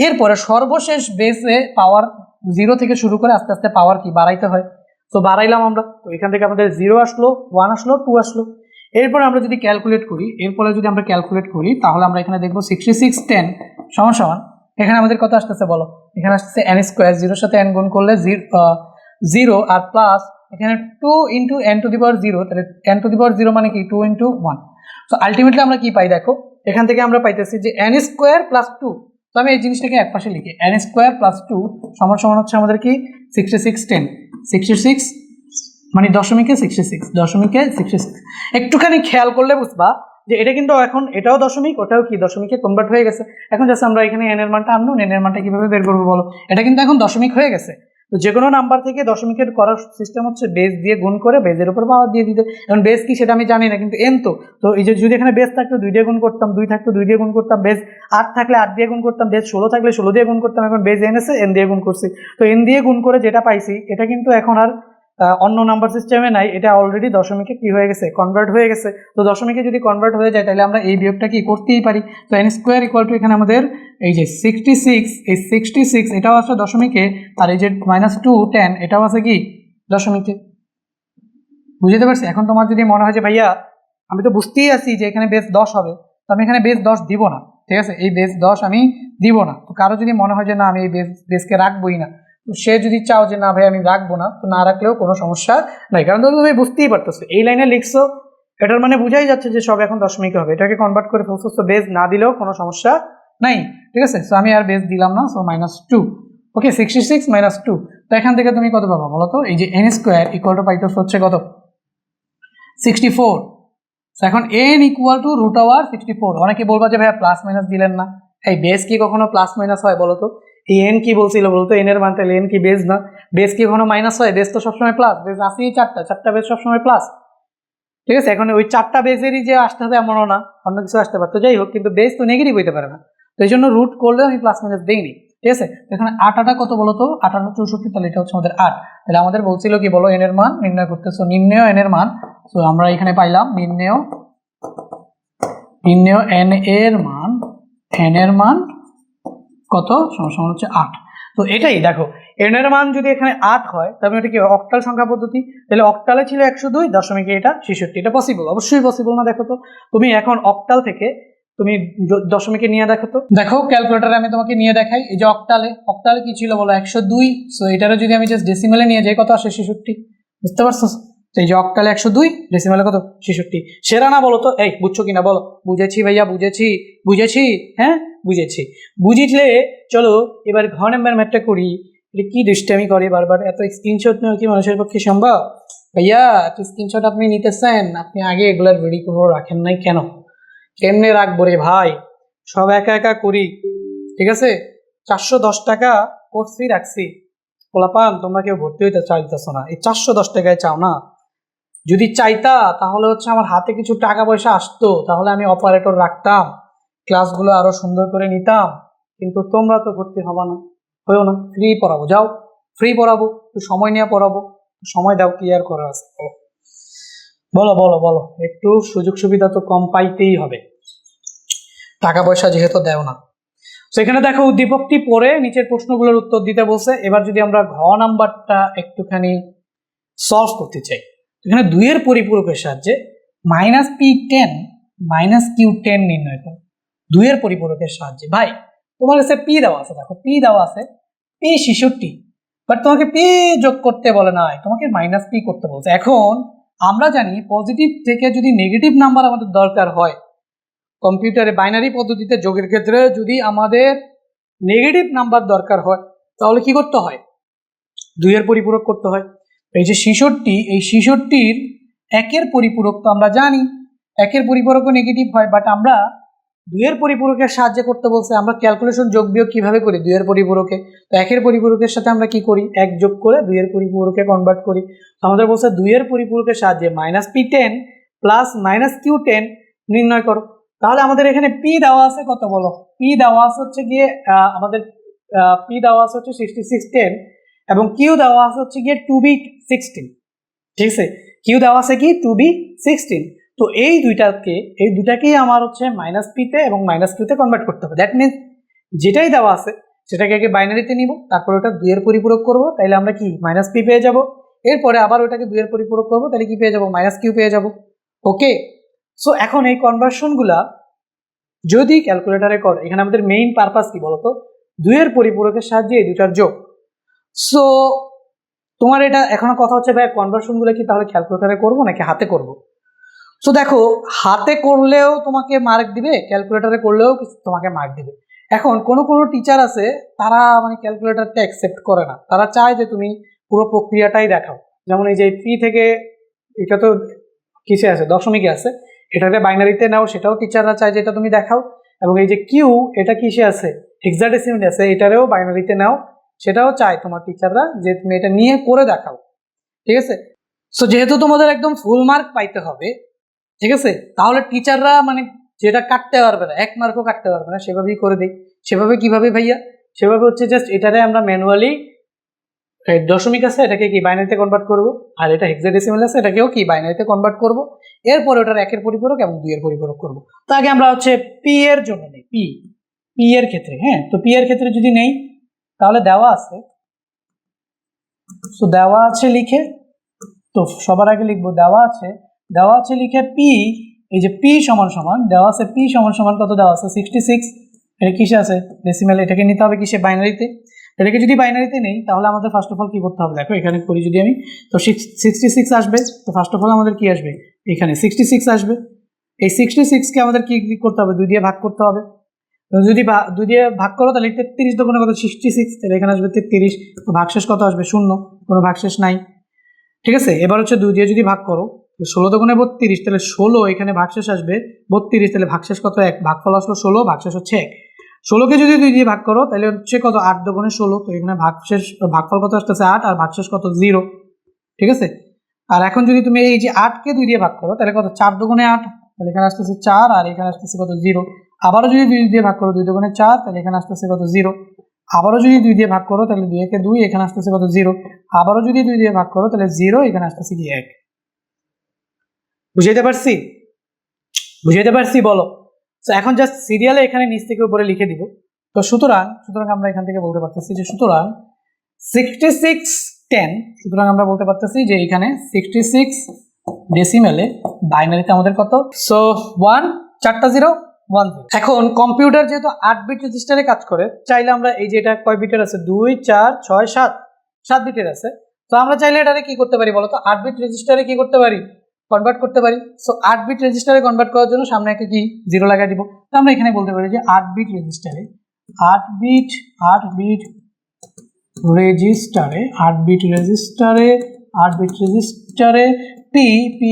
এরপরে সর্বশেষ বেসে পাওয়ার 0 থেকে শুরু করে আস্তে আস্তে পাওয়ার কি বাড়াইতে হয়। তো বাড়াইলাম আমরা, তো এখান থেকে আমাদের 0 আসলো, 1 আসলো, 2 আসলো। এরপরে আমরা যদি ক্যালকুলেট করি, তাহলে আমরা এখানে দেখবো 6610 সমান সমান এখানে আমাদের কত আসতেছে বলো, এখানে আসতেছে n স্কোয়ার, 0-এর সাথে n গুণ করলে 0 আর প্লাস এখানে 2 ইন্টু n টু দি পাওয়ার 0, তাহলে n টু দি পাওয়ার 0 মানে কি 2 ইন্টু 1। তো আলটিমেটলি আমরা কি পাই দেখো, এখান থেকে আমরা পাইতেছি যে n স্কোয়ার প্লাস 2। তো আমি এই জিনিসটাকে এক পাশে লিখি, n স্কোয়ার প্লাস 2 সমান সমান হচ্ছে আমাদের কি 6610, 66 মানে দশমিকে 66। একটুখানি খেয়াল করলে বুঝবা যে এটা কিন্তু এখন এটাও দশমিক, ওটাও কি দশমিকে কনভার্ট হয়ে গেছে। এখন জাস্ট আমরা এখানে n এর মানটা আনবো, n এর মানটা কিভাবে বের করবো বলো, এটা কিন্তু এখন দশমিক হয়ে গেছে। তো যে কোনো নাম্বার থেকে দশমিকের করার সিস্টেম হচ্ছে বেস দিয়ে গুণ করে বেজের উপর পাওয়ার দিয়ে দিতে। এখন বেস কি সেটা আমি জানি না, কিন্তু n তো এই যে যদি এখানে বেস থাকতো 2 দিয়ে গুণ করতাম, 2 থাকতো 2 দিয়ে গুণ করতাম, বেস 8 থাকলে 8 দিয়ে গুণ করতাম, বেস 16 থাকলে 16 দিয়ে গুণ করতাম। এখন বেস n এসে n দিয়ে গুণ করছি, তো n দিয়ে গুণ করে যেটা পাইছি এটা কিন্তু এখন আর অন্য নাম্বার সিস্টেমে নাই, এটা অলরেডি দশমিকে কি হয়ে গেছে, কনভার্ট হয়ে গেছে। তো দশমিকে যদি কনভার্ট হয়ে যায় তাহলে আমরা এই বিয়োগটা কি করতেই পারি। তো n স্কোয়ার ইকুয়াল টু এখানে আমাদের এই যে 66, এই 66 এটাও আছে দশমিকে, আর এই যে -2 10 এটাও আছে কি দশমিকে। বুঝতে পারছি? এখন তোমার যদি মনে হয় যে ভাইয়া আমি তো বুঝতেই আছি যে এখানে বেস 10 হবে, তো আমি এখানে বেস 10 দিব না, ঠিক আছে, এই বেস 10 আমি দিব না। তো কারো যদি মনে হয় যে না আমি এই বেসকে রাখবোই না, তো সে যদি চাও যে না ভাই আমি রাখবো না, তো না রাখলেও কোনো সমস্যা নাই, কারণ তুমি বুঝতেই পারতেছো এই লাইনে লিখছো, এটার মানে বোঝাই যাচ্ছে যে সব এখন দশমিকে হবে। এটাকে কনভার্ট করে ফেলছো, তো বেস না দিলেও কোনো সমস্যা নাই, ঠিক আছে। সো আমি আর বেস দিলাম না, সো -2, ওকে 66 -2। তো এখান থেকে তুমি কত পাবা বলো তো, এই যে n স্কোয়ার ইকুয়াল টু পাইতেছো হচ্ছে কত 64। এখন n ইকুয়াল টু √64। অনেকে বলবা যে ভাইয়া প্লাস মাইনাস দিলেন না, এই বেস কি কখনো প্লাস মাইনাস হয় বলো তো? এই n কি বলছিল বলতো, n এর মান, তাহলে n কি বেস না? বেস কি কখনো মাইনাস হয়? বেস তো সবসময় প্লাস, বেস আসেই চারটা বেস সবসময় প্লাস, ঠিক আছে। এখন ওই 4টা বেসেরই যে আসতে হবে এমনও না, অন্য কিছু আসতে পারতো, যাই হোক, কিন্তু বেস তো নেগেটিভ হইতে পারে না, তো এই জন্য রুট করলেও আমি প্লাস মাইনাস দেইনি, ঠিক আছে। এখানে 8 কত বলো তো, 8 64, তাহলে এটা হচ্ছে আমাদের 8। তাহলে আমাদের বলছিল কি বলো, n এর মান নির্ণয় করতেছো, নির্ণয় n এর মান। তো আমরা এখানে পাইলাম নির্ণয় n এর মান কত সমান হচ্ছে 8। তো এটাই দেখো, n এর মান যদি এখানে 8 হয় তাহলে এটা কি অক্টাল সংখ্যা পদ্ধতি, তাহলে অক্টালে ছিল 102, দশমিকে এটা 66। এটা পসিবল? অবশ্যই পসিবল না। দেখো তো তুমি এখন অক্টাল থেকে তুমি দশমিকে নিয়ে দেখো, তো দেখো ক্যালকুলেটরে আমি তোমাকে নিয়ে দেখাই। এই যে অক্টালে কি ছিল বলো 102, সো এটারও যদি আমি জাস্ট ডেসিমেলে নিয়ে যাই কত আসে 66, বুঝতে পারছো? এই যে অক্টালে 102, ডেসিমেলে কত 66। সেরা না বলো তো? এই বুঝছো কিনা বলো? বুঝেছি ভাইয়া, বুঝেছি, হ্যাঁ বুঝেছি। বুঝলে চলো এবার ঘ নাম্বার ম্যাথটা করি। এটা কি দুষ্টামি করে বারবার, এত স্ক্রিনশট নেওয়া কি মানুষের পক্ষে সম্ভব? ভাইয়া এত স্ক্রিনশট আপনি নিতেছেন, আপনি আগে এগুলার রেডি করে রাখেন নাই কেন? কেমনে রাখবো রে ভাই, সব একা একা করি, ঠিক আছে। 410 টাকা কোর্স রাখছি, পোলাপান তোমরা কেউ ভর্তি হইতে চাইতেছো না, এই 410 টাকায় চাও না। যদি চাইতা তাহলে হচ্ছে আমার হাতে কিছু টাকা পয়সা আসতো, তাহলে আমি অপারেটর রাখতাম, ক্লাসগুলো আরো সুন্দর করে নিতাম, কিন্তু তোমরা তো ভর্তি হবা না, হয়েও না। ফ্রি পড়াবো, যাও ফ্রি পড়াবো, একটু সময় নিয়ে পড়াবো, সময় দাও, কি আর করার আছে বলো বলো বলো। একটু সুযোগ সুবিধা তো কম পাইতেই হবে, টাকা পয়সা যেহেতু দেও না। সেখানে দেখো উদ্দীপকটি পড়ে নিচের প্রশ্নগুলোর উত্তর দিতে বলছে। এবার যদি আমরা ঘ নাম্বারটা একটুখানি সলভ করতে চাই, এখানে 2 এর পরিপূরকের সাহায্যে -p10 -q10 নির্ণয় করো। 2 এর পরিপূরকের সাহায্যে ভাই তোমার কাছে p দেওয়া আছে, দেখো p দেওয়া আছে p66, বাট তোমাকে p যোগ করতে বলে নাই, তোমাকে -p করতে বলছে। এখন আমরা জানি পজিটিভ থেকে যদি নেগেটিভ নাম্বার আমাদের দরকার হয়, কম্পিউটারে বাইনারি পদ্ধতিতে যোগের ক্ষেত্রে যদি আমাদের নেগেটিভ নাম্বার দরকার হয় তাহলে কি করতে হয়, 2 এর পরিপূরক করতে হয়। এই যে 66, এই 66-র 1 এর পরিপূরক তো আমরা জানি, 1 এর পরিপূরকও নেগেটিভ হয়, বাট আমরা 2 এর পরিপূরকের সাহায্যে করতে বলছে। আমরা ক্যালকুলেশন যোগ বিয়োগ কিভাবে করি 2 এর পরিপূরকে, তো 1 এর পরিপূরকের সাথে আমরা কি করি, 1 যোগ করে 2 এর পরিপূরকে কনভার্ট করি। তো আমাদের বলছে 2 এর পরিপূরকের সাহায্যে -p10 +-q10 নির্ণয় করো। তাহলে আমাদের এখানে p দেওয়া আছে কত বলো, p দেওয়া আছে হচ্ছে গিয়ে আমাদের পি দেওয়া আছে হচ্ছে 6610 এবং কিউ দেওয়া আছে হচ্ছে গিয়ে 2B16, ঠিক আছে, কিউ দেওয়া আছে কি 2B16। তো এই দুইটাকেই আমার হচ্ছে মাইনাস পিতে এবং মাইনাস কিউতে কনভার্ট করতে হবে। দ্যাট মিনস যেটাই দেওয়া আছে সেটাকে আগে বাইনারিতে নিব, তারপর ওটা 2 এর পরিপূরক করব, তাইলে আমরা কি মাইনাস পি পেয়ে যাব। এরপরে আবার ওটাকে 2 এর পরিপূরক করব, তাহলে কি পেয়ে যাব, মাইনাস কিউ পেয়ে যাব। ওকে, সো এখন এই কনভার্সনগুলা যদি ক্যালকুলেটারে করে, এখানে আমাদের মেইন পারপাস কি বলতো, 2 এর পরিপূরকের সাহায্যে এই দুটার যোগ। সো তোমার এটা এখনো কথা হচ্ছে ভাই কনভার্সনগুলো কি তাহলে ক্যালকুলেটারে করব নাকি হাতে করব। সো দেখো, হাতে করলেও তোমাকে মার্ক দিবে, ক্যালকুলেটারে করলেও তোমাকে মার্ক দিবে। এখন কোনো টিচার আছে তারা মানে ক্যালকুলেটারটা অ্যাকসেপ্ট করে না, তারা চায় যে তুমি পুরো প্রক্রিয়াটাই দেখাও। যেমন এই যে পি থেকে, এটা তো কিসে আছে, দশমিকে আছে, এটাকে বাইনারিতে নাও, সেটাও টিচাররা চায় যে এটা তুমি দেখাও। এবং এই যে কিউ, এটা কিসে আছে, হেক্সাডেসিমালে আছে, এটারেও বাইনারিতে নাও, সেটাও চায় তোমার টিচাররা যে তুমি এটা নিয়ে করে দেখাও, ঠিক আছে। সো যেহেতু তোমাদের একদম ফুল মার্ক পাইতে হবে, ঠিক আছে, তাহলে টিচাররা মানে যেটা কাটতে পারবে না, 1 মার্কও কাটতে পারবে না, সেভাবেই করে দেই। সেভাবে কিভাবে ভাইয়া, সেভাবে হচ্ছে জাস্ট এটারে আমরা ম্যানুয়ালি, দশমিক আছে এটাকে কি বাইনারিতে কনভার্ট করব, আর এটা হেক্সাডেসিমাল আছে এটাকেও কি বাইনারিতে কনভার্ট করব, এরপর ওটার 1 এর পরিপূরক এবং 2 এর পরিপূরক করব। তো আগে আমরা হচ্ছে পি এর জন্য নেই, পি এর ক্ষেত্রে, হ্যাঁ, তো পি এর ক্ষেত্রে যদি নেই তাহলে দেওয়া আছে, তো দেওয়া আছে লিখে, তো সবার আগে লিখবো দেওয়া আছে লিখে পি, এই যে পি সমান সমান দেওয়া আছে, পি সমান সমান কত দেওয়া আছে 66, এটা কিসে আছে ডেসিমাল, এটাকে নিতে হবে কিসে বাইনারিতে। এটাকে যদি বাইনারিতে নেই তাহলে আমাদের ফার্স্ট অফ অল কি করতে হবে, দেখো এখানে করি যদি আমি, তো 66 আসবে, তো ফার্স্ট অফ অল আমাদের কি আসবে, এখানে 66 আসবে। এই 66কে আমাদের কি করতে হবে, 2 দিয়ে ভাগ করতে হবে। যদি 2 দিয়ে ভাগ করো তাহলে 33 দোকানে কত 66, তাহলে এখানে আসবে 33, তো ভাগশেষ কত আসবে 0, কোনো ভাগশেষ নাই, ঠিক আছে। এবার হচ্ছে 2 দিয়ে যদি ভাগ করো, 16 দোকানে 32, তাহলে 16, এখানে ভাগশেষ আসবে 32, তাহলে ভাগশেষ কত 1, ভাগফল আসলো 16, ভাগশেষ হচ্ছে 1। 16কে যদি 2 দিয়ে ভাগ করো তাহলে হচ্ছে কত 8 দোকানে 16, তো এখানে ভাগফল কত আসতেছে 8, আর ভাগশেষ কত 0, ঠিক আছে। আর এখন যদি তুমি এই যে 8কে 2 দিয়ে ভাগ করো তাহলে কত 4 দোকানে 8, তাহলে এখানে আসতেছে 4, আর এখানে আসতেছে কত 0। আবারও যদি 2 দিয়ে ভাগ করো 2 দোকানে 4, তাহলে এখানে আসতেছে কত 0। আবারও যদি 2 দিয়ে ভাগ করো তাহলে 2 একে 2, এখানে আসতেছে কত 0। আবারও যদি 2 দিয়ে ভাগ করো তাহলে 0, এখানে আসতেছে কি 1। বুঝাইতে পারছি বলো। তো এখন জাস্ট সিরিয়ালে এখানে নিচ থেকে উপরে লিখে দিব। তো সুতরাং আমরা এখান থেকে বলতে পারতেছি যে সুতরাং 6610, সুতরাং আমরা বলতে পারতেছি যে এখানে 66 ডেসিমেলে বাইনারিতে আমাদের কত, সো 1 4টা 0 1 0। এখন কম্পিউটার যেহেতু 8 বিট রেজিস্টারে কাজ করে, চাইলে আমরা এই যে এটা কয় বিটের আছে 2 4 6 7 7 বিটের আছে, তো আমরা চাইলে এটারে কি করতে পারি বলতো, 8 বিট রেজিস্টারে কি করতে পারি, কনভার্ট করতে পারি। সো 8 বিট রেজিস্টারে কনভার্ট করার জন্য সামনে একটা কি 0 লাগাই দিব। তো আমরা এখানে বলতে পারি যে 8 বিট রেজিস্টারে 8 বিট রেজিস্টারে পি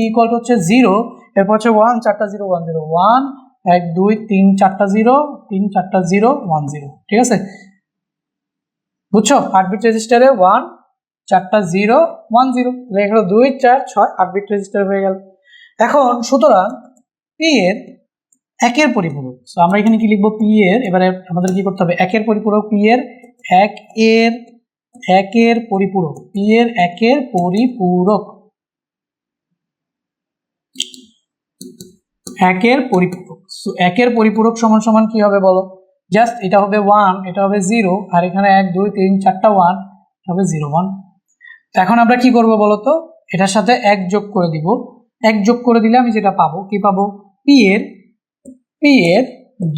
ইকুয়াল হচ্ছে 0, এরপর হচ্ছে 1 4টা 0 1 0 1 1 2 3 4টা 0 3 4টা 0 1 0, ঠিক আছে, বুঝছো। 8 বিট রেজিস্টারে 1 4টা 0 1 0, এখানে 2 4 6 8 বিট রেজিস্টার হয়ে গেল। এখন সুতরাং পি এর 1 এর পরিপূরক, সো আমরা এখানে কি লিখবো পি এর, এবারে আমাদের কি করতে হবে 1 এর পরিপূরক, পি এর 1 এর পরিপূরক, পি এর 1 এর পরিপূরক, 1 এর পরিপূরক। সো 1 এর পরিপূরক সমান সমান কি হবে বলো, জাস্ট এটা হবে 1, এটা হবে 0, আর এখানে 1 2 3 4টা 1 হবে 0 1। তো এখন আমরা কি করব বলো তো, এটার সাথে 1 যোগ করে দিব, 1 যোগ করে দিলে আমি যেটা পাবো কি পাবো, পি এর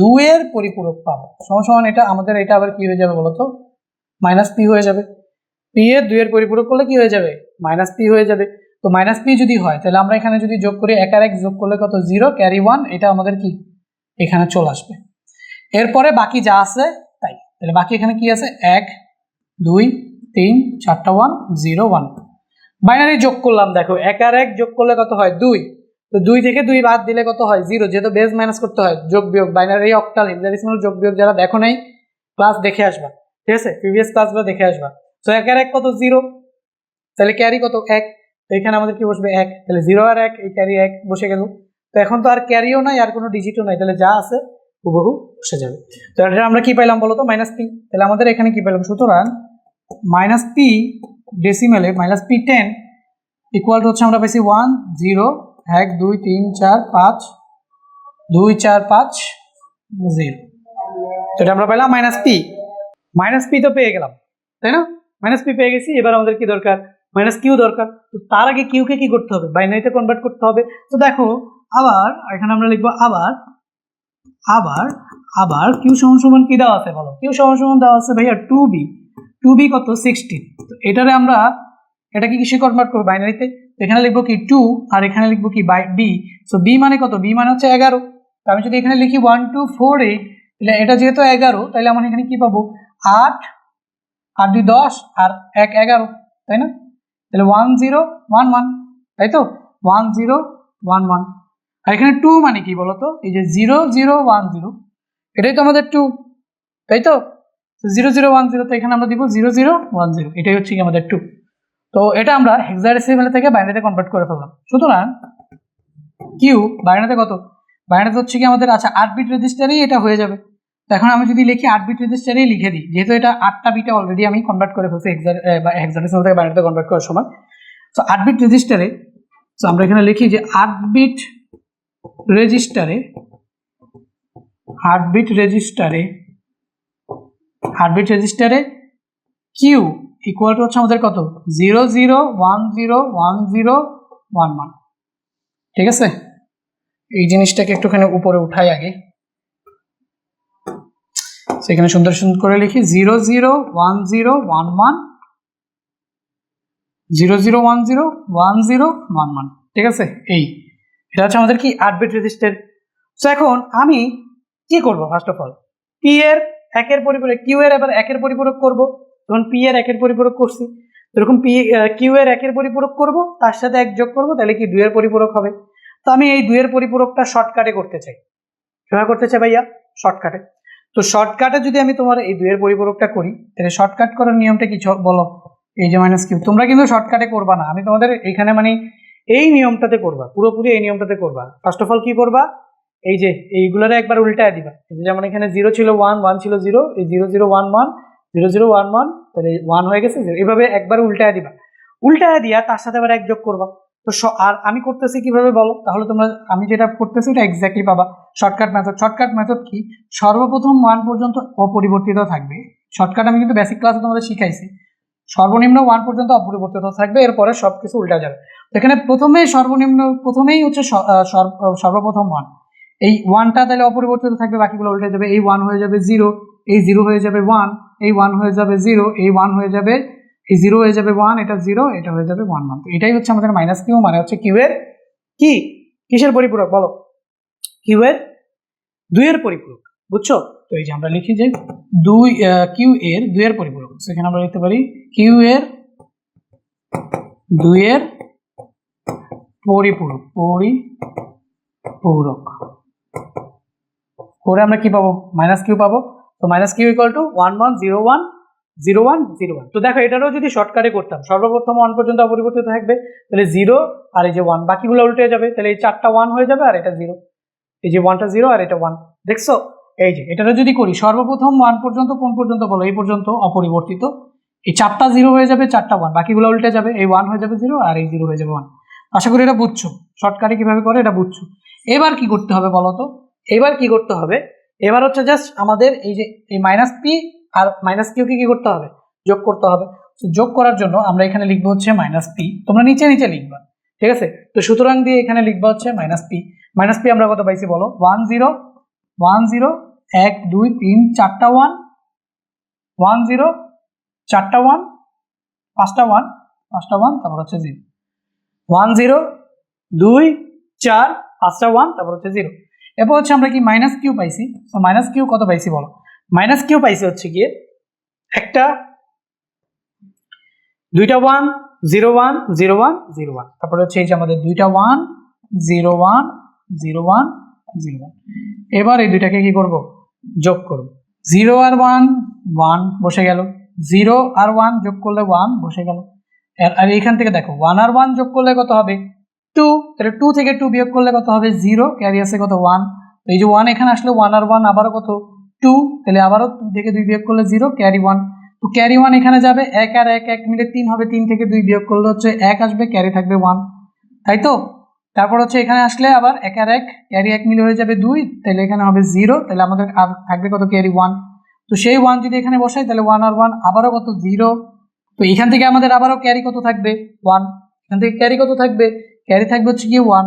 2 এর পরিপূরক পাবো, সমান সমান এটা আমাদের, এটা আবার কি হয়ে যাবে বলো তো, মাইনাস পি হয়ে যাবে। পি এর 2 এর পরিপূরক করলে কি হয়ে যাবে, মাইনাস পি হয়ে যাবে। তো মাইনাস পি যদি হয় তাহলে আমরা এখানে যদি যোগ করি 1 আর 1 যোগ করলে কত 0 ক্যারি 1, এটা আমাদের কি এখানে চলে আসবে। এরপরে বাকি যা আছে তাই, তাহলে বাকি এখানে কি আছে 1 2 3 4টা 1 0 1, বাইনারি যোগ করলাম, দেখো 1 আর 1 যোগ করলে কত হয় 2, তো 2 থেকে 2 বাদ দিলে কত হয় 0, যেহেতু বেস মাইনাস করতে হয়, যোগ বিয়োগ বাইনারি অক্টাল হেক্সাডেসিমাল যোগ বিয়োগ যারা দেখো নাই ক্লাস দেখে আসবা, ঠিক আছে, প্রিভিয়াস ক্লাসগুলো দেখে আসবা। তো 1 আর 1 কত 0, তাহলে ক্যারি কত 1, তো এখানে আমাদের কি বসবে 1, তাহলে 0 আর 1 এই ক্যারি 1 বসে গেল। তো এখন তো আর ক্যারিও নাই আর কোনো ডিজিটও নাই, তাহলে যা আছে হুবহু বসে যাবে। তো এটা আমরা কি পাইলাম বলো তো, মাইনাস পি। তাহলে আমাদের এখানে কি পেলাম, সুতরাং মাইনাস পি ডেসিমেলে মাইনাস পি 10 ইকুয়াল টু হচ্ছে আমরা পেয়েছি 1 0 1 2 3 4 5 2 4 5 0। তো এটা আমরা পেলাম মাইনাস পি তো পেয়ে গেলাম, তাই না? মাইনাস পি পেয়ে গেছি। এবার আমাদের কি দরকার, মাইনাস কিউ দরকার। তো তার আগে কিউকে কি করতে হবে, বাইনারিতে কনভার্ট করতে হবে। তো দেখো আবার এখানে আমরা লিখবো আবার আবার আবার কিউ সমান সমান কি দেওয়া আছে বলো, কিউ সমান সমান দেওয়া আছে ভাইয়া 2b কত 16। তো এটারে আমরা এটাকে কিসে কনভার্ট করবো, বাইনারিতে। এখানে লিখবো কি 2 আর এখানে লিখবো কি বাই বি। সো বি মানে কত, বি মানে হচ্ছে 11। তো আমি যদি এখানে লিখি 1 2 4 8, তাহলে এটা যেহেতু 11 তাহলে আমরা এখানে কি পাবো 8 আর 2 10 আর 1 11, তাই না? তাহলে 1 0 1 1, তাই তো 1 0 1 1। আর এখানে 2 মানে কি বলতো, এই যে 0 0 1 0, এটাই তো আমাদের 2, তাই তো 0 0 1 0। তো এখানে আমরা দিব 0 0 1 0, এটাই হচ্ছে কি আমাদের 2। তো এটা আমরা হেক্সাডেসিমেল থেকে বাইনারিতে কনভার্ট করে ফেললাম। সুতরাং কিউ বাইনারিতে কত, বাইনারিতে হচ্ছে কি আমাদের আচ্ছা 8 বিট রেজিস্টারেই এটা হয়ে যাবে। তো এখন আমি যদি লিখি 8 বিট রেজিস্টারেই লিখে দিই, যেহেতু এটা 8টা বিটে অলরেডি আমি কনভার্ট করে ফেলছি হেক্সাডেসিমেল থেকে বাইনারিতে কনভার্ট করার সময়। তো 8 বিট রেজিস্টারে, তো আমরা এখানে লিখি যে 8 বিট রেজিস্টারে 8 বিট রেজিস্টারে কিউ ইকুয়াল টু হচ্ছে আমাদের কত 0 0 1 0 1 0 1 1। ঠিক আছে, এই জিনিসটাকে একটুখানি উপরে উঠাই আগে, সেখানে সুন্দর সুন্দর করে লিখি 0 0 1 0 1 1 0 0 1 0 1 0 1 1। ঠিক আছে, এটা হচ্ছে আমাদের কি 8 বিট রেজিস্টার। সো এখন আমি কি করব, ফার্স্ট অফ অল পি এর একের পরিপূরক, কিউ এর এবার একের পরিপূরক করব। তখন পি এর একের পরিপূরক করছি, এরকম কিউ এর একের পরিপূরক করব, তার সাথে 1 যোগ করব, তাহলে কি 2 এর পরিপূরক হবে। তো আমি এই 2 এর পরিপূরকটা শর্টকাটে করতে চাই। কিভাবে করতে চাই ভাইয়া, শর্টকাটে। তো শর্টকাটে যদি আমি তোমার এই 2 এর পরিপূরকটা করি, তাহলে শর্টকাট করার নিয়মটা কি বলো, এই যে মাইনাস কিউ। তোমরা কিন্তু শর্টকাটে করবা না, আমি তোমাদের এখানে মানে এই নিয়মটাতে করবা, পুরোপুরি এই নিয়মটাতে করবা। ফার্স্ট অফ অল কি করবা, এই যে এইগুলোরে একবার উল্টায় দিবা। যেমন এখানে 0 ছিল 1 1 ছিল 0, এই 0 0 1 1 0 0 1 1, তাহলে 1 হয়ে গেছে 0। এইভাবে একবার উল্টায় দিবা, উল্টায় দিয়া তার সাথে আবার 1 যোগ করবা। তো আর আমি করতেছি কিভাবে বলো, তাহলে তোমরা আমি যেটা করতেছি এটা এক্স্যাক্টলি পাবা। শর্টকাট মেথড কি, সর্বপ্রথম মান পর্যন্ত অপরিবর্তিত থাকবে। শর্টকাট আমি কিন্তু বেসিক ক্লাসে তোমাদের শিখাইছি, সর্বনিম্ন 1 পর্যন্ত অপরিবর্তিত থাকবে, এরপরে সবকিছু উল্টা যাবে। তো এখানে প্রথমেই হচ্ছে সর্বপ্রথম মান, এই 1টা তাহলে অপরিবর্তিত থাকবে, বাকিগুলো উল্টে যাবে। এই 1 হয়ে যাবে 0, এই 0 হয়ে যাবে 1, এই 1 হয়ে যাবে 0, এই 1 হয়ে যাবে, এই 0 হয়ে যাবে 1, এটা 0, এটা হয়ে যাবে 1 1। তো এটাই হচ্ছে আমাদের মাইনাস কিউ, মানে হচ্ছে কিউ এর কিসের পরিপূরক বলো, কিউ এর 2 এর পরিপূরক, বুঝছো? তো এই যে আমরা লিখি যে কিউ এর 2 এর পরিপূরক। সেখানে আমরা লিখতে পারি কিউ এর 2 এর পরিপূরক করে আমরা কি পাবো, মাইনাস কিউ পাবো। তো মাইনাস কিউ ইকুয়াল টু 1 1 0 1 0 1 0 1। তো দেখো এটারও যদি শর্টকাটে করতাম, সর্বপ্রথম 1 পর্যন্ত অপরিবর্তিত থাকবে, তাহলে 0 আর এই যে 1, বাকিগুলো উল্টে যাবে, তাহলে এই 4টা 1 হয়ে যাবে আর এটা 0, এই যে 1টা 0 আর এটা 1। দেখছো, এই যে এটারও যদি করি, সর্বপ্রথম 1 পর্যন্ত কোন পর্যন্ত বলো, এই পর্যন্ত অপরিবর্তিত, এই 4টা 0 হয়ে যাবে, 4টা 1, বাকিগুলো উল্টে যাবে, এই 1 হয়ে যাবে 0 আর এই 0 হয়ে যাবে 1। আশা করি এটা বুঝছো, শর্টকাটে কিভাবে করে এটা বুঝছো। এবার কি করতে হবে বলো তো, এবার হচ্ছে জাস্ট আমাদের এই যে এই মাইনাস পি আর মাইনাস কিউকে কি করতে হবে, যোগ করতে হবে। তো যোগ করার জন্য আমরা এখানে লিখবো হচ্ছে মাইনাস পি, তোমরা নিচে লিখবা, ঠিক আছে? তো সুতরাং দিয়ে এখানে লিখবা হচ্ছে মাইনাস পি আমরা কত পাইছি বলো, 1 0 1 0 1 2 3 4টা 1 1 0 4টা 1 5টা 1 তারপর হচ্ছে 0 1 0 2 4 5টা 1 তারপর হচ্ছে 0। এরপর হচ্ছে আমরা কি মাইনাস কিউ পাইছি। তো মাইনাস কিউ কত পাইছি বলো, মাইনাস কিউ পাইছি হচ্ছে গিয়ে একটা 2টা 1 0 1 0 1 0 1, তারপরে হচ্ছে এই যে আমাদের 2টা 1 0 1 0 1 0 1। এবার এই দুইটাকে কি করব, যোগ করব। 0 আর 1 1 বসে গেল, 0 আর 1 যোগ করলে 1 বসে গেল। আর এইখান থেকে দেখো 1 আর 1 যোগ করলে কত হবে 2, তাহলে 2 থেকে 2 বিয়োগ করলে কত হবে 0, ক্যারি আছে কত 1, তো এই যে 1 এখানে আসলে 1 আর 1 আবারও কত 2, তাহলে আবারও 2 থেকে 2 বিয়োগ করলে 0, ক্যারি 1। তো ক্যারি 1 এখানে যাবে, 1 আর 1 1 মিলে 3 হবে, 3 থেকে 2 বিয়োগ করলে হচ্ছে 1 আসবে, ক্যারি থাকবে 1, তাই তো। তারপর হচ্ছে এখানে আসলে আবার 1 আর 1 ক্যারি 1 মিলে হয়ে যাবে 2, তাহলে এখানে হবে 0, তাহলে আমাদের আর থাকবে কত ক্যারি 1। তো সেই 1 যদি এখানে বসাই তাহলে 1 আর 1 আবারও কত 0। তো এখান থেকে আমাদের আবারও ক্যারি কত থাকবে 1, এখান থেকে ক্যারি কত থাকবে, ক্যারি থাকবে হচ্ছে কি 1।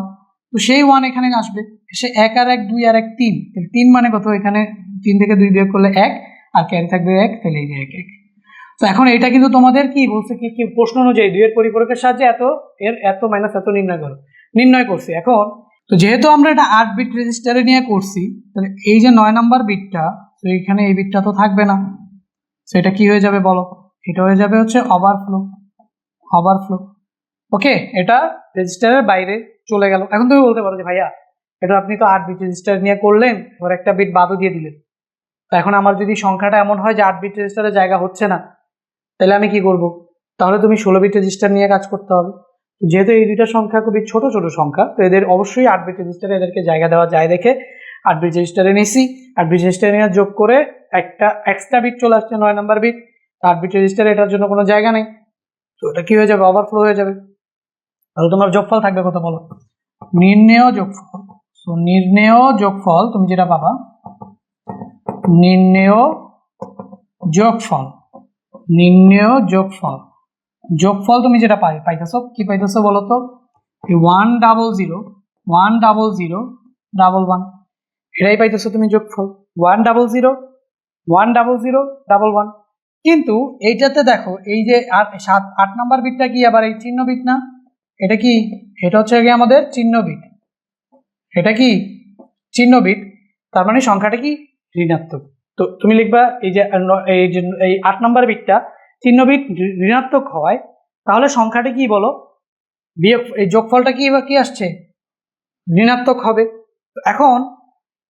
তো সেই 1 এখানে আসবে, এসে 1 আর 1 2 আর 1 3, তাহলে 3 মানে কত, এখানে 3 থেকে 2 বিয়োগ করলে 1 আর ক্যারি থাকবে 1, তাহলে এই যে 1 1। তো এখন এটা কিন্তু তোমাদের কি বলছে, কি কি প্রশ্ন অনুযায়ী 2 এর পরিপূরকের সাহায্যে এত মাইনাস এত নির্ণয় করছি। এখন তো যেহেতু আমরা এটা 8 বিট রেজিস্টারে নিয়ে করছি, তাহলে এই যে 9 নাম্বার বিটটা, তো এখানে এই বিটটা তো থাকবে না, তো এটা কি হয়ে যাবে বলো, এটা হয়ে যাবে হচ্ছে ওভারফ্লো। ওকে, এটা রেজিস্টারের বাইরে চলে গেল। এখন তুমি বলতে পারো যে ভাইয়া এটা আপনি তো 8 বিট রেজিস্টার নিয়ে করলেন, ওর একটা বিট বাদও দিয়ে দিলেন, তো এখন আমার যদি সংখ্যাটা এমন হয় যে 8 বিট রেজিস্টারে জায়গা হচ্ছে না, তাহলে আমি কি করব? তাহলে তুমি 16 বিট রেজিস্টার নিয়ে কাজ করতে হবে। যেহেতু এই দুইটা সংখ্যা খুবই ছোট ছোট সংখ্যা, তো এদের অবশ্যই 8 বিট রেজিস্টারে এদেরকে জায়গা দেওয়া যায় দেখে 8 বিট রেজিস্টারে নিয়েছি। 8 বিট রেজিস্টারে নিয়ে যোগ করে একটা এক্সট্রা বিট চলে আসছে 9 নাম্বার বিট, 8 বিট রেজিস্টারে এটার জন্য কোনো জায়গা নেই, তো এটা কি হয়ে যাবে, ওভারফ্লো হয়ে যাবে। তাহলে তোমার যোগফল থাকবে কত বলো, নির্ণেয় যোগফল। তো নির্ণেয় যোগফল তুমি যেটা পাবা, নির্ণেয় যোগফল তুমি যেটা পাইতেছো, কি পাইতেছো বলো তো, 100 এটাই পাইতেছো তুমি যোগফল, 100 কিন্তু এইটাতে দেখো এই যে 8 নাম্বার বিটটা কি আবার এই চিহ্ন বিট না, এটা কি, এটা হচ্ছে কি আমাদের চিহ্ন বিট, এটা কি চিহ্ন বিট, তার মানে সংখ্যাটা কি ঋণাত্মক। তো তুমি লিখবা এই 8 নাম্বার বিটটা চিহ্ন বিট ঋণাত্মক হয়, তাহলে সংখ্যাটা কি বলো, বিয়োগ এই যোগফলটা কি আসছে, ঋণাত্মক হবে। এখন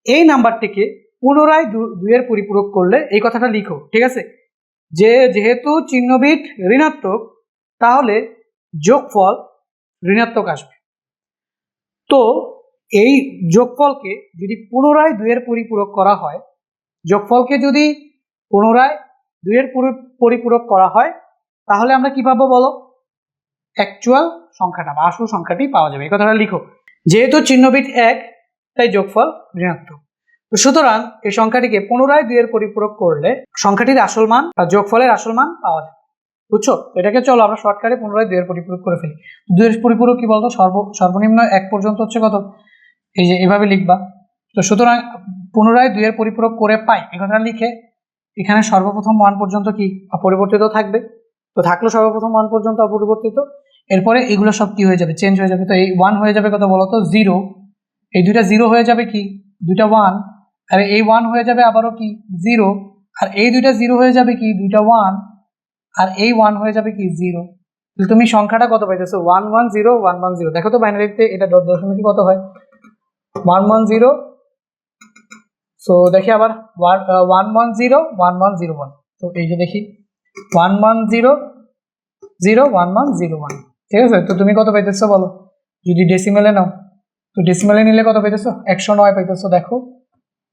এই নাম্বারটিকে পুনরায় 2 এর পরিপূরক করলে এই কথাটা লিখো, ঠিক আছে, যেহেতু চিহ্ন বিট ঋণাত্মক তাহলে যোগফল ঋণাত্মক আসবে। তো এই যোগফলকে যদি পুনরায় 2 এর পরিপূরক করা হয়, তাহলে আমরা কি পাবো বলো, অ্যাকচুয়াল সংখ্যাটা বা আসল সংখ্যাটি পাওয়া যাবে, এই কথাটা লিখো। যেহেতু চিহ্ন বিট 1 তাই যোগফল ঋণাত্মক। তো সুতরাং এই সংখ্যাটিকে পুনরায় 2 এর পরিপূরক করলে সংখ্যাটির আসল মান বা যোগফলের আসল মান পাওয়া যাবে, বুঝছো। এটাকে চলো আমরা শর্টকাটে পুনরায় 2 এর পরিপূরক করে ফেলি। 2 এর পরিপূরক কি বলতো, সর্বনিম্ন 1 পর্যন্ত হচ্ছে কত, এই যে এভাবে লিখবা। তো সুতরাং পুনরায় 2 এর পরিপূরক করে পাই, এই কথাটা লিখে এখানে সর্বপ্রথম 1 পর্যন্ত কি অপরিবর্তিত থাকবে, তো থাকলো সর্বপ্রথম 1 পর্যন্ত অপরিবর্তিত, এরপরে এগুলো সব কি হয়ে যাবে, চেঞ্জ হয়ে যাবে। তো এই 1 হয়ে যাবে কত বলো তো 0, এই দুইটা 0 হয়ে যাবে কি, দুইটা 1, আর এই 1 হয়ে যাবে আবারও কি 0, আর এই দুইটা 0 হয়ে যাবে কি, দুইটা 1, আর এই 1 হয়ে যাবে কি 0। তাহলে তুমি সংখ্যাটা কত পাইতেছো, 110 দেখো তো বাইনারিতে এটা দশমিক কত হয়, 110। সো দেখি আবার 110 তো এই যে দেখি 110 ঠিক আছে। তো তুমি কত পাইতেছো বলো, যদি ডেসিমেলে নাও, তো ডেসিমেলে নিলে কত পাইতেছো, 109 পাইতেছো। দেখো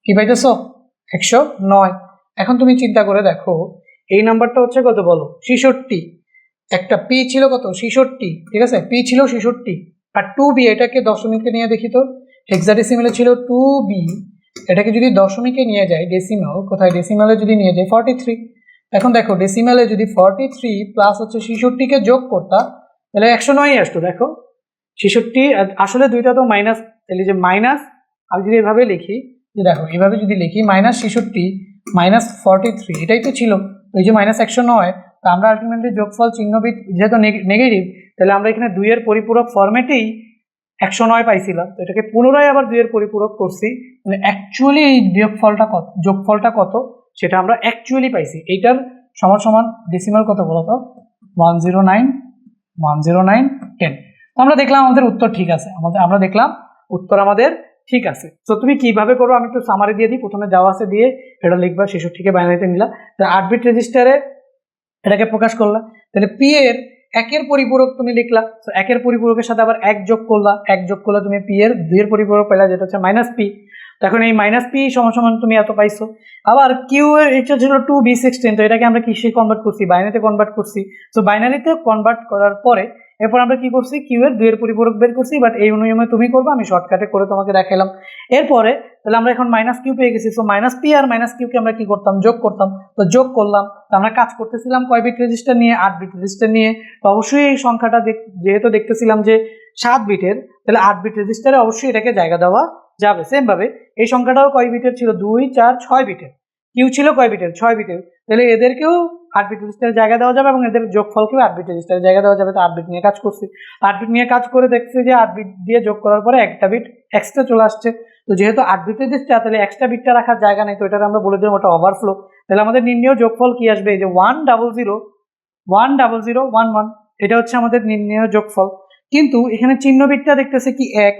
কি পাইতেছো, 109। এখন তুমি চিন্তা করে দেখো এই নাম্বারটা হচ্ছে কত বলো, 66, একটা পি ছিল কত 66, ঠিক আছে, পি ছিল 66, আর 2b এটাকে দশমিকে নিয়ে দেখি তো, হেক্সাডেসিমেলে ছিল 2b, এটাকে যদি দশমিকে নিয়ে যাই, ডেসিমেল কোথায়, ডেসিমেলে যদি নিয়ে যাই 43। এখন দেখো ডেসিমেলে যদি 43 প্লাস হচ্ছে 66কে যোগ করতাম তাহলে 109 আসতো। দেখো 66 আসলে দুইটা তো মাইনাস, তাহলে যে মাইনাস, আমি যদি এভাবে লিখি, যে দেখো এভাবে যদি লিখি -66 -43, এটাই তো ছিল, ওই যে -109। তো আমরা আলটিমেটলি যোগফল চিহ্নবিদ যেহেতু নেগেটিভ, তাহলে আমরা এখানে 2 এর পরিপূরক ফরম্যাটেই 109 পাইছিলাম, তো এটাকে পুনরায় আবার 2 এর পরিপূরক করছি, মানে অ্যাকচুয়ালি এই যোগফলটা কত সেটা আমরা অ্যাকচুয়ালি পাইছি। এইটার সমান ডেসিমাল কত বলতো, 10910। আমরা দেখলাম আমাদের উত্তর ঠিক আছে, আমরা দেখলাম উত্তর আমাদের ঠিক আছে। তো তুমি কিভাবে করো আমি একটু সামারি দিয়ে দিই। প্রথমে দেওয়া আছে দিয়ে এটা লিখবা, 66কে বাইনারিতে নিলা, 8 বিট রেজিস্টারে এটাকে প্রকাশ করলা, তাহলে পি এর 1 এর পরিপূরক তুমি লিখলা, তো 1 এর পরিপূরকের সাথে আবার 1 যোগ করলা, 1 যোগ করলে তুমি পি এর 2 এর পরিপূরক পেলা, যেটা হচ্ছে -p। এখন এই মাইনাস পি সমান তুমি এত পাইছো। আবার কিউ এর এটা ছিল 2b16, তো এটাকে আমরা কিসে কনভার্ট করছি, বাইনারিতে কনভার্ট করছি। তো বাইনারিতে কনভার্ট করার পরে এরপর আমরা কি করছি, কিউ এর 2 এর পরিপূরক বের করছি, বাট এই নিয়মে তুমি করবে, আমি শর্টকাটে করে তোমাকে দেখাইলাম। এরপরে তাহলে আমরা এখন মাইনাস কিউ পেয়ে গেছি। So minus P R minus কিউকে আমরা কি করতাম, যোগ করতাম। তো যোগ করলাম, তো আমরা কাজ করতেছিলাম কয় বিট রেজিস্টার নিয়ে, 8 বিট রেজিস্টার নিয়ে। তো অবশ্যই এই সংখ্যাটা যেহেতু দেখতেছিলাম যে 7 বিটের, তাহলে 8 বিট রেজিস্টারে অবশ্যই এটাকে জায়গা দেওয়া যাবে। সেম ভাবে এই সংখ্যাটাও কয় বিটের ছিল, 2 4 6 বিটের। কিউ ছিল কয় বিটের, 6 বিটের। তাহলে এদেরকেও 8 বিট রেজিস্টারে জায়গা দেওয়া যাবে এবং এদের যোগফলকেও 8 বিট রেজিস্টারে জায়গা দেওয়া যাবে। তো 8 বিট নিয়ে কাজ করছি, 8 বিট নিয়ে কাজ করে দেখছি যে 8 বিট দিয়ে যোগ করার পরে একটা বিট এক্সট্রা চলে আসছে। তো যেহেতু 8 বিট রেজিস্টার, তাহলে এক্সট্রা বিটটা রাখার জায়গা নেই, তো এটা আমরা বলে দিলাম ওটা ওভারফ্লো। তাহলে আমাদের নির্ণয় যোগফল কি আসবে, এই যে 100 এটা হচ্ছে আমাদের নির্ণয় যোগফল। কিন্তু এখানে চিহ্ন বিটটা দেখতেছে কি 1,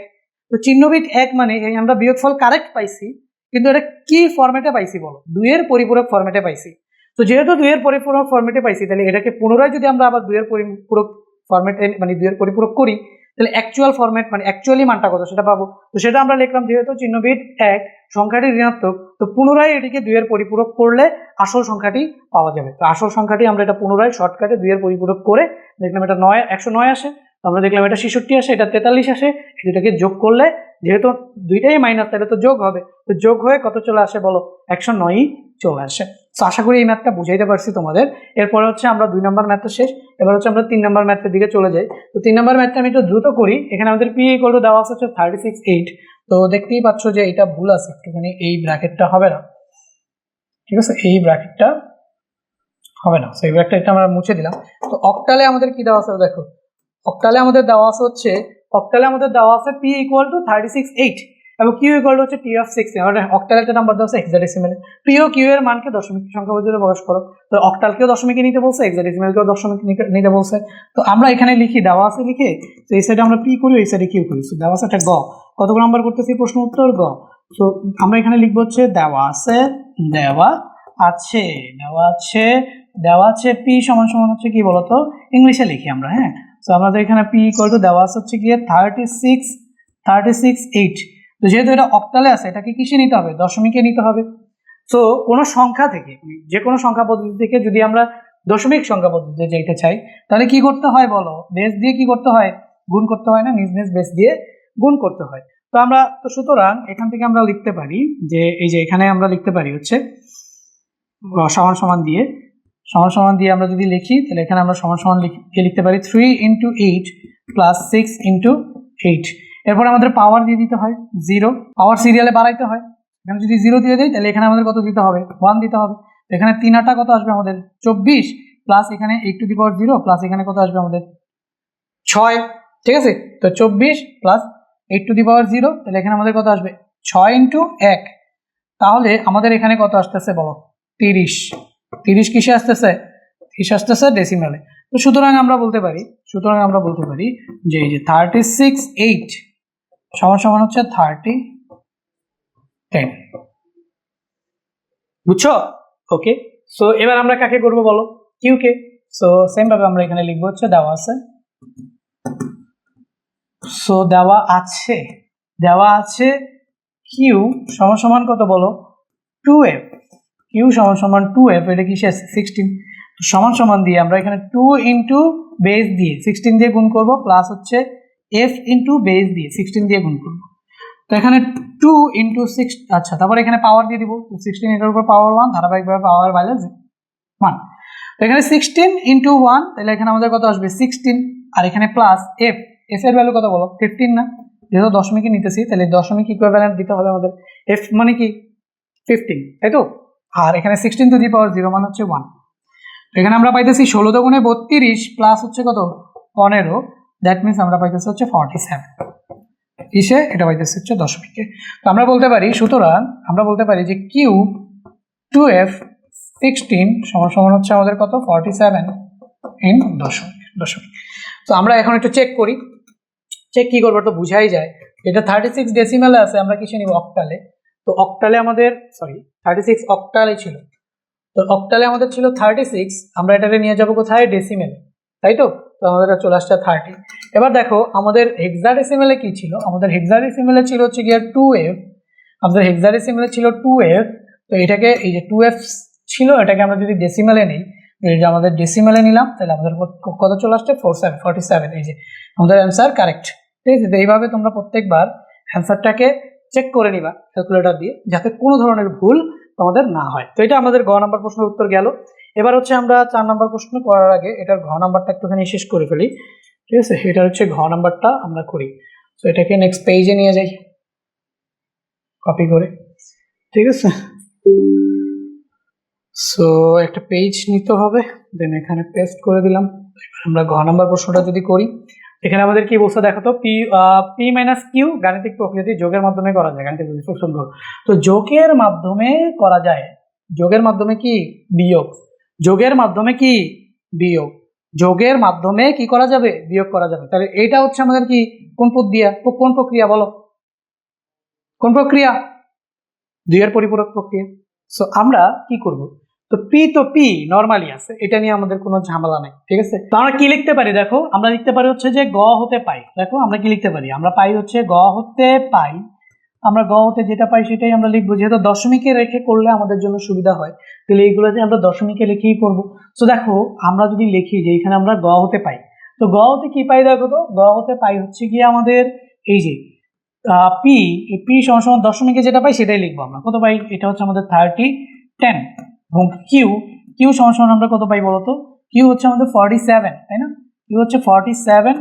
তো চিহ্ন বিট 1 মানে আমরা বিয়োগফল কারেক্ট পাইছি, কিন্তু এটা কি ফরম্যাটে পাইছি বলো, 2 এর পরিপূরক ফরম্যাটে পাইছি। তো যেহেতু 2 এর পরিপূরক ফরম্যাটে পাইছি, তাহলে এটাকে পুনরায় যদি আমরা আবার 2 এর পরিপূরক ফরম্যাটে মানে 2 এর পরিপূরক করি, তাহলে অ্যাকচুয়াল ফরম্যাট মানে অ্যাকচুয়ালি মানটা কত সেটা পাবো। তো সেটা আমরা লিখলাম, যেহেতু চিহ্ন বিট 1, সংখ্যাটি ঋণাত্মক, তো পুনরায় এটিকে 2 এর পরিপূরক করলে আসল সংখ্যাটি পাওয়া যাবে। তো আসল সংখ্যাটি আমরা এটা পুনরায় শর্টকাটে 2 এর পরিপূরক করে দেখলাম এটা 109 আসে। তো আমরা দেখলাম এটা 66 আসে, এটা 43 আসে। এটাকে যোগ করলে যেহেতু দুইটাই মাইনাস, তাহলে তো যোগ হবে, তো যোগ হয়ে কত চলে আসে বলো, 109 চলে আসে। তো আশা করি এই ম্যাথটা বুঝাইতে পারছি তোমাদের। এরপরে হচ্ছে আমরা 2 নম্বর ম্যাথটা শেষ, এবার হচ্ছে আমরা 3 নম্বর ম্যাথের দিকে চলে যাই। তো 3 নম্বর ম্যাথটা আমি একটু দ্রুত করি। এখানে আমাদের পি ইকুয়াল টু দেওয়া আছে হচ্ছে 36.8। তো দেখতেই পাচ্ছ যে এটা ভুল আছে একটুখানি, এই ব্র্যাকেটটা হবে না, ঠিক আছে, এই ব্র্যাকেটটা হবে না। তো এই ব্র্যাকেটটা আমরা মুছে দিলাম। তো অক্টালে আমাদের কি দেওয়া আছে দেখো, অক্টালে আমাদের দেওয়া আছে হচ্ছে p ইকুয়াল টু 36.8 এবং q ইকুয়াল টু হচ্ছে t অফ 16। আমাদের অক্টালে একটা নাম্বার দেওয়া আছে হেক্সাডেসিমালে। p ও q এর মানকে দশমিক সংখ্যা পদ্ধতিতে প্রকাশ করো। তো অক্টালকেও দশমিকে নিতে বলছে, হেক্সাডেসিমালকেও দশমিক নিতে বলছে। তো আমরা এখানে লিখি, দেওয়া আছে লিখে, তো এই সাইডে আমরা p করি, এই সাইডে q করি। তো দেওয়া আছে একটা গ, কত নাম্বার করতেছি প্রশ্ন উত্তর গ। তো আমরা এখানে লিখবো হচ্ছে দেওয়া আছে p সমান সমান হচ্ছে কি বলতো, ইংলিশে লিখি আমরা, হ্যাঁ। তো আমাদের এখানে p ইকুয়াল টু দেওয়া আছে হচ্ছে গিয়ে 36.8। তো যেহেতু এটা অক্টালে আছে, এটাকে কিসে নিতে হবে, দশমিকে নিতে হবে। তো কোনো সংখ্যা থেকে, যে কোনো সংখ্যা পদ্ধতি থেকে যদি আমরা দশমিক সংখ্যা পদ্ধতিতে যেতে চাই, তাহলে কি করতে হয় বলো, বেস দিয়ে কি করতে হয়, গুণ করতে হয় না, নিজ নিজ বেস দিয়ে গুণ করতে হয়। তো আমরা তো সুতরাং এখান থেকে আমরা লিখতে পারি যে এই যে এখানে আমরা লিখতে পারি হচ্ছে সমান সমান দিয়ে আমরা যদি লিখি, তাহলে এখানে আমরা সমান সমান লিখতে পারি 3 × 8 প্লাস 6 × 8। এরপর আমাদের পাওয়ার দিয়ে দিতে হয় 0, পাওয়ার সিরিয়ালে বাড়াইতে হয়। এখানে যদি 0 দিয়ে দেয়, তাহলে এখানে আমাদের কত দিতে হবে, 1 দিতে হবে। তো এখানে 3 8 কত আসবে আমাদের 24, প্লাস এখানে 8⁻0 প্লাস এখানে কত আসবে আমাদের 6, ঠিক আছে। তো 24 প্লাস 8⁻0, তাহলে এখানে আমাদের কত আসবে 6 × 1, তাহলে আমাদের এখানে কত আসতেছে বলো, 30 কিসে আসতেছে, 30 আসতেছে ডেসিমালে। তো সুতরাং আমরা বলতে পারি যে এই যে 36.8 সমান সমান হচ্ছে 3010, বুঝছো? ওকে, সো এবার আমরা কাকে করব বলো, কিউ কে। সো সেম ভাবে আমরা এখানে লিখবো হচ্ছে দেওয়া আছে কিউ সমান সমান কত বলো, 2f, কিউ সমান সমান 2f, এটা কিসে আছে 16। তো সমান সমান দিয়ে আমরা এখানে 2 × বেস দিয়ে 16 দিয়ে গুণ করব, প্লাস হচ্ছে f × বেস দিয়ে 16 দিয়ে গুণ করব। তো এখানে 2 × 6, আচ্ছা, তারপর এখানে পাওয়ার দিয়ে দিব। তো 16 এটার উপর পাওয়ার 1, ধারাবাহিকভাবে পাওয়ার ভ্যালু 1। তো এখানে 16 × 1, তাহলে এখানে আমাদের কত আসবে 16, আর এখানে প্লাস f এর ভ্যালু কত বলো 15 না, যেহেতু দশমিকে নিতেছি, তাহলে দশমিক ইকুইভ্যালেন্ট দিতে হবে আমাদের, f মানে কি 15, তাই তো। আর এখানে 16⁻0 মানে হচ্ছে 1। এখানে আমরা পাইতেছি 16 × 32 প্লাস হচ্ছে কত 15, দ্যাট মিনস আমরা পাইতেছি হচ্ছে 47 কিসে, এটা পাইতেছি হচ্ছে দশমিকে। তো আমরা বলতে পারি, সুতরাং আমরা বলতে পারি যে কিউ 2f 16 সমান সমান হচ্ছে আমাদের কত 47 ইন দশমিক। তো আমরা এখন একটু চেক করি, কি করবো, তো বুঝাই যায়। এটা 36 ডেসিমালে আছে, আমরা কিসে নিব, অক্টালে। তো অক্টালে আমাদের 36 অক্টালে ছিল, তো অক্টালে আমাদের ছিল 36, আমরা এটাকে নিয়ে যাবো কোথায়, ডেসিমেলে, তাই তো। তো আমাদের চলে আসছে 30। এবার দেখো আমাদের হেক্সাডেসিমেলে কি ছিল, আমাদের হেক্সাডেসিমেলে ছিল হচ্ছে গিয়ে 2f আমাদের হেক্সাডেসিমালে ছিল 2f, তো এটাকে এই যে 2f ছিল, এটাকে আমরা যদি ডেসিমালে নিই, এই যে আমাদের ডেসিমালে নিলাম, তাহলে আমাদের কত চলে আসছে 47, এই যে আমাদের অ্যান্সার কারেক্ট। ঠিক আছে, তো এইভাবে তোমরা প্রত্যেকবার অ্যান্সারটাকে চেক করে নিবা ক্যালকুলেটর দিয়ে, যাতে কোনো ধরনের ভুল তোমাদের না হয়। তো এটা আমাদের গ নাম্বার প্রশ্নের উত্তর গেল। এবার হচ্ছে আমরা 4 নাম্বার প্রশ্ন করার আগে এটার ঘ নাম্বারটা একটুখানি শেষ করে ফেলি। ঠিক আছে, এটা হচ্ছে ঘ নাম্বারটা আমরা করি। তো এটাকে নেক্সট পেজে নিয়ে যাই কপি করে। ঠিক আছে, সো একটা পেজ নিতে হবে, দেন এখানে পেস্ট করে দিলাম। আমরা ঘ নাম্বার প্রশ্নটা যদি করি, এখানে আমাদের কি বলছে দেখো তো, পি মাইনাস কিউ গাণিতিক প্রক্রিয়াটি যোগের মাধ্যমে করা যায়। গাণিতিক প্রক্রিয়া তো যোগের মাধ্যমে করা যায়, যোগের মাধ্যমে কি বিয়োগ, যোগের মাধ্যমে কি বিয়োগ, যোগের মাধ্যমে কি করা যাবে, বিয়োগ করা যাবে। তাহলে এটা হচ্ছে আমাদের কি কোন পদ্ধতি, কোন প্রক্রিয়া বলো, কোন প্রক্রিয়া, দুইয়ের পরিপূরক প্রক্রিয়া। সো আমরা কি করব, তো পি নরমালি আছে, এটা নিয়ে আমাদের কোনো ঝামেলা নাই। ঠিক আছে, তো আমরা কি লিখতে পারি, দেখো আমরা লিখতে পারি হচ্ছে যে গ হতে পাই। দেখো আমরা কি লিখতে পারি, আমরা পাই হচ্ছে গ হতে পাই, আমরা গ হতে যেটা পাই সেটাই আমরা লিখবো, যেহেতু দশমিকে রেখে করলে আমাদের জন্য সুবিধা হয়, তাহলে এইগুলোতে আমরা দশমিকে রেখেই করবো। তো দেখো আমরা যদি লিখি যে এখানে আমরা গ হতে পাই, তো গ হতে কি পাই, দেখো তো গ হতে পাই হচ্ছে গিয়ে আমাদের এই যে পি সমান দশমিকে যেটা পাই সেটাই লিখবো আমরা, কত পাই, এটা হচ্ছে আমাদের 30, 10। এবং কিউ সমান আমরা কত পাই বলতো, কিউ হচ্ছে আমাদের 47, তাই না, কিউ হচ্ছে 47,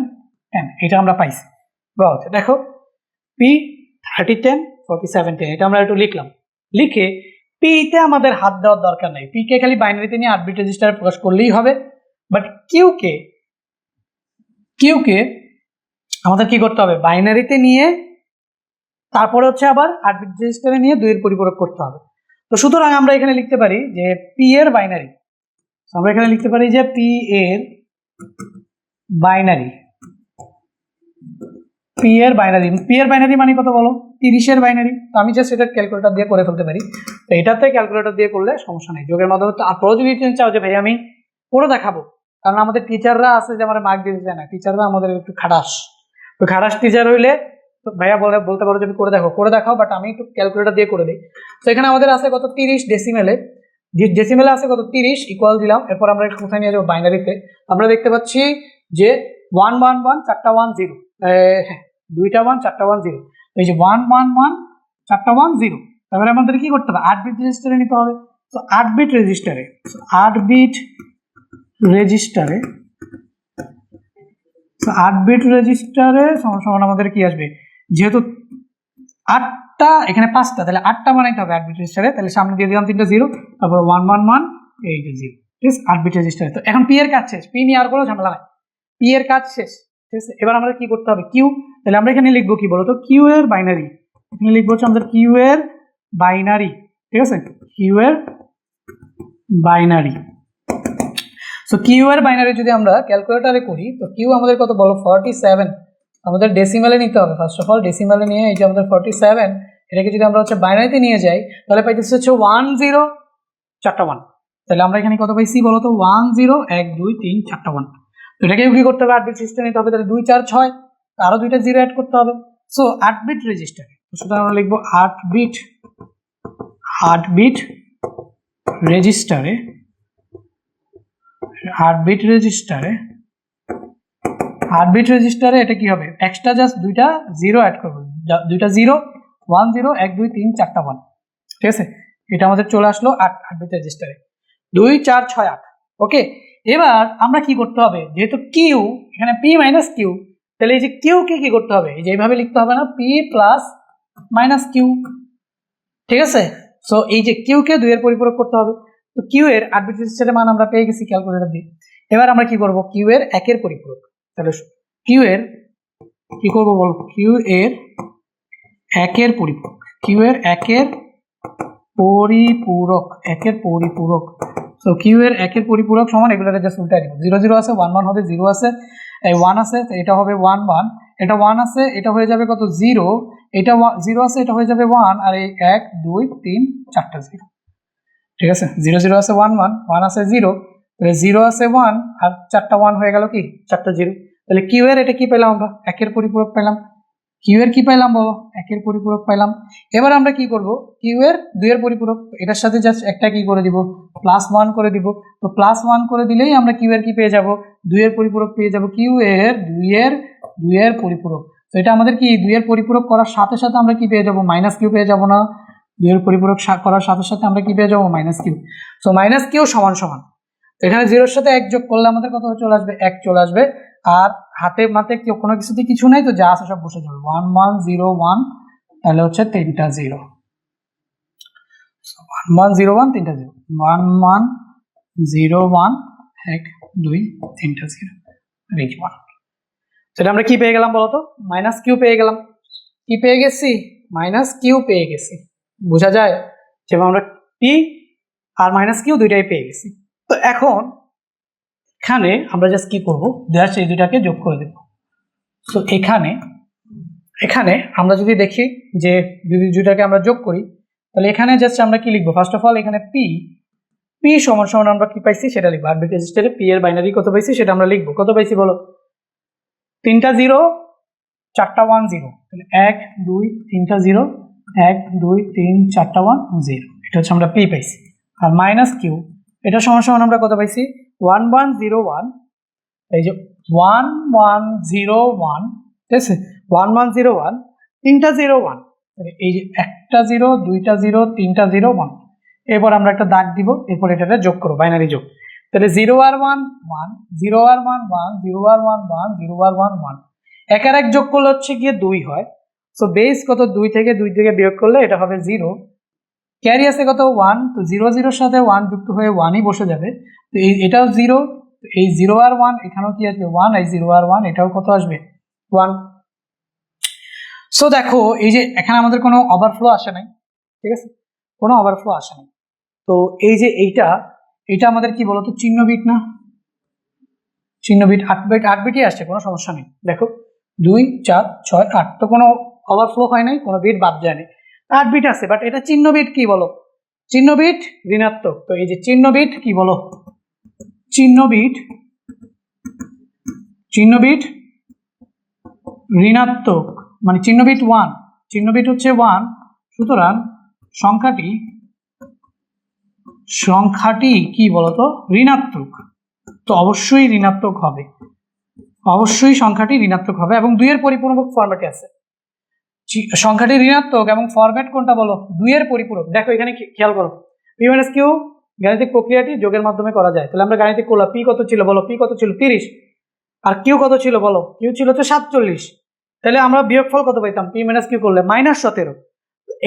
10, এটা আমরা পাইছি। দেখো পি 30, 10, 47, 10, এটা আমরা একটু লিখলাম। লিখে পিতে আমাদের হাত দেওয়ার দরকার নেই, পি কে খালি বাইনারিতে নিয়ে 8 বিট রেজিস্টারে প্রকাশ করলেই হবে। বাট কিউকে আমাদের কি করতে হবে, বাইনারিতে নিয়ে তারপরে হচ্ছে আবার 8 বিট রেজিস্টারে নিয়ে 2 এর পরিপূরক করতে হবে। তো সুতরাং আমরা এখানে লিখতে পারি যে পি এর বাইনারি, আমরা এখানে লিখতে পারি যে পি এর বাইনারি, পি এর বাইনারি মানে কত বলো, 30 এর বাইনারি। তো আমি জাস্ট এটা ক্যালকুলেটর দিয়ে করে ফেলতে পারি, তো এটাতে ক্যালকুলেটর দিয়ে করলে সমস্যা নেই, যোগের মাধ্যমে। তারপরেও যদি চাও যে ভাই আমি করে দেখাবো, কারণ আমাদের টিচাররা আছে যে আমার মার্ক দিতে চায় না, টিচাররা আমাদের একটু খাটাস, তো খাটাস টিচার হইলে তো ভাইয়া বলতে পারো যে করে দেখাও, বাট আমি একটু ক্যালকুলেটর দিয়ে করে দিই। তো এখানে আমাদের আছে কত 30 ডেসিমেলে আছে কত 30, ইকুয়াল দিলাম। এরপর আমরা কোথায় নিয়ে যাবো, বাইনারিতে। আমরা দেখতে পাচ্ছি যে 1 1 1 4টা 1 0, হ্যাঁ 2টা 1 4টা 1 0, এই যে 1 1 1 4টা 1 0। তারপরে আমাদের কি করতে হবে, 8 বিট রেজিস্টারে নিতে হবে। তো 8 বিট রেজিস্টারে সমান আমাদের কি আসবে, যেহেতু 8টা এখানে 5টা, তাহলে 8টা বানাইতে হবে 8 বিট রেজিস্টারে, তাহলে সামনে দিয়ে দিলাম 3টা 0, তারপর 1 1 1 এই যে 0। ঠিক আছে, 8 বিট রেজিস্টারে। তো এখন পি এর কাজ শেষ, পি নিয়ে আর কোনো ঝামেলা নাই, পি এর কাজ শেষ। ঠিক আছে, এবার আমাদের কি করতে হবে, কিউ। তাহলে আমরা এখানে লিখবো কি বলতো, কিউ এর বাইনারি, এখানে লিখবো হচ্ছে আমাদের কিউ এর বাইনারি। ঠিক আছে, কিউ এর বাইনারি। সো কিউ এর বাইনারি যদি আমরা ক্যালকুলেটরে করি, তো কিউ আমাদের কত বলো 47, আমাদের ডেসিমালে নিতে হবে। ফার্স্ট অফ অল ডেসিমালে নিয়ে এই যে আমাদের 47, এটাকে যদি আমরা হচ্ছে বাইনারিতে নিয়ে যাই, তাহলে পাইতেছে হচ্ছে 1 0 4টা 1। তাহলে আমরা এখানে কত পাইছি বলো তো, 1 0 1 2 3 4টা 1। তো এটাকে কি করতে হবে, 8 বিট রেজিস্টার নিতে হবে, তাহলে 2 4 6, আরো 2টা 0 অ্যাড করতে হবে। সো 8 বিট রেজিস্টারে, সুতরাং আমরা লিখবো 8 বিট রেজিস্টারে 8 বিট রেজিস্টারে এটা কি হবে, এক্সট্রা জাস্ট 2টা 0 অ্যাড করব, 2টা 0 1 0 1 2 3 4টা 1। ঠিক আছে, এটা আমাদের চলে আসলো 8 বিট রেজিস্টারে, 2 4 6 8। ওকে, এবার আমরা কি করতে হবে, যেহেতু কিউ এখানে পি মাইনাস কিউ, তাহলে এই যে কিউ কে কি করতে হবে, এই যে এইভাবে লিখতে হবে না, পি প্লাস মাইনাস কিউ। ঠিক আছে, সো এই যে কিউ কে 2 এর পরিপূরক করতে হবে। তো কিউ এর 8 বিট রেজিস্টারের মান আমরা পেয়ে গেছি ক্যালকুলেটর দিয়ে। এবার আমরা কি করব, কিউ এর 1 এর পরিপূরক। তাহলে কিউ এর কি করব বল, কিউ এর 1 এর পরিপূরক, কিউ এর 1 এর পরিপূরক। সো কিউ এর 1 এর পরিপূরক সমান, এগুলোকে জাস্ট উল্টাই দিব, 0 0 আছে 1 1 হবে, 0 আছে এই 1 আছে, তো এটা হবে 1 1, এটা 1 আছে, এটা হয়ে যাবে কত 0, এটা 0 আছে, এটা হয়ে যাবে 1, আর এই 1 2 3 4টা 0। ঠিক আছে, 0 0 আছে 1 1, 1 আছে 0, তাহলে 0 আছে 1, আর 4টা 1 হয়ে গেল কি 4টা 0। তাহলে কিউ এর এটা কি পেলাম আমরা, 1 এর পরিপূরক পেলাম। কিউ এর কি পাইলাম বলো, 1 এর পরিপূরক পাইলাম। এবার আমরা কি করব, কিউ এর 2 এর পরিপূরক, এটার সাথে জাস্ট একটা কি করে দিব, +1 করে দিব। তো +1 করে দিলেই আমরা কিউ এর কি পেয়ে যাব, 2 এর পরিপূরক পেয়ে যাব, কিউ এর 2 এর পরিপূরক। তো এটা আমাদের কি 2 এর পরিপূরক করার সাথে সাথে আমরা কি পেয়ে যাব, -কিউ পেয়ে যাব না? 2 এর পরিপূরক করার সাথে সাথে আমরা কি পেয়ে যাব, -কিউ। সো -কিউ সমান সমান, এখানে 0 এর সাথে 1 যোগ করলে আমাদের কত চলে আসবে, 1 চলে আসবে। আর হাতে মাতে কোনো কিছুতে কিছু নাই, তো যা আছে সব বসে যাবে, 1 1 0 1, তাহলে হচ্ছে 3টা 0, 1 1 0 1 3টা 0, 1 1 0 1 1 2 3টা 0, রেজ 1। সেটা আমরা কি পেয়ে গেলাম বলতো, -কিউ পেয়ে গেলাম। কি পেয়ে গেছি, -কিউ পেয়ে গেছি। বোঝা যায় যে আমরা পি আর -কিউ দুইটাই পেয়ে গেছি। তো এখন এখানে আমরা জাস্ট কি করব, জাস্ট এই দুটাকে যোগ করে দেব। তো এখানে আমরা যদি দেখি যে যদি দুটাকে আমরা যোগ করি, তাহলে এখানে জাস্ট আমরা কি লিখবো, ফার্স্ট অফ অল এখানে পি সমান সমান আমরা কি পাইছি সেটা লিখবো। আরবিট রেজিস্টারে পি এর বাইনারি কত পাইছি সেটা আমরা লিখবো। কত পাইছি বলো, 3টা 0 4টা 1 0, তাহলে 1 2 3টা 0 1 2 3 4টা 1 0, এটা হচ্ছে আমরা পি পাইছি। আর -কিউ এটা সমান সমান আমরা কত পাইছি, 1 1 0 1, এই যে 1 1 0 1, ঠিক আছে, 1 1 0 1, 3টা 0 1, এই যে একটা 0 2টা 0 3টা 0 1। এরপর আমরা একটা দাগ দিব, এরপর এটাতে যোগ করব, বাইনারি যোগ। তাহলে 0 আর 1 1, 0 আর 1 1, 0 আর 1 1, 0 আর 1 1, এক আর এক যোগ করলে হচ্ছে গিয়ে 2 হয়। সো বেস কত, 2 থেকে বিয়োগ করলে এটা হবে 0, ক্যারি আছে কত 1, তো 0 0 এর সাথে 1 যুক্ত হয়ে 1ই বসে যাবে। তো এটাও 0, এই 0 আর 1 এখানেও কি আসবে 1, এই 0 আর 1 এটাও কত আসবে 1। সো দেখো এই যে এখানে আমাদের কোনো ওভারফ্লো আসে নাই, ঠিক আছে, কোনো ওভারফ্লো আসে নাই। তো এই যে এইটা আমাদের কি বলতো, চিহ্ন বিট না, চিহ্ন বিট 8 বিটই আসছে, কোনো সমস্যা নেই। দেখো 2 4 6 8, তো কোনো ওভারফ্লো হয় নাই, কোনো বিট বাদ যায়নি, 8 বিট আছে। বাট এটা চিহ্ন বিট কি বলো, চিহ্ন বিট ঋণাত্মক। তো এই যে চিহ্ন বিট কি বলো, চিহ্ন বিট ঋণাত্মক, মানে চিহ্ন বিট 1, চিহ্ন বিট হচ্ছে 1, সুতরাং সংখ্যাটি কি বলতো ঋণাত্মক। তো অবশ্যই ঋণাত্মক হবে, অবশ্যই সংখ্যাটি ঋণাত্মক হবে, এবং 2 এর পরিপূরক ফরম্যাটে আছে। সংখ্যাটি ঋণাত্মক এবং ফরম্যাট কোনটা বলো, 2 এর পরিপূরক। দেখো এখানে খেয়াল করো, p-q গাণিতিক প্রক্রিয়াটি যোগের মাধ্যমে করা যায়। তাহলে আমরা গাণিতিক করলাম, পি কত ছিল বলো, পি কত ছিল 30, আর কিউ কত ছিল বলো, কিউ ছিল তো 47, তাহলে আমরা বিয়োগফল কত পাইতাম, p-q করলে -17।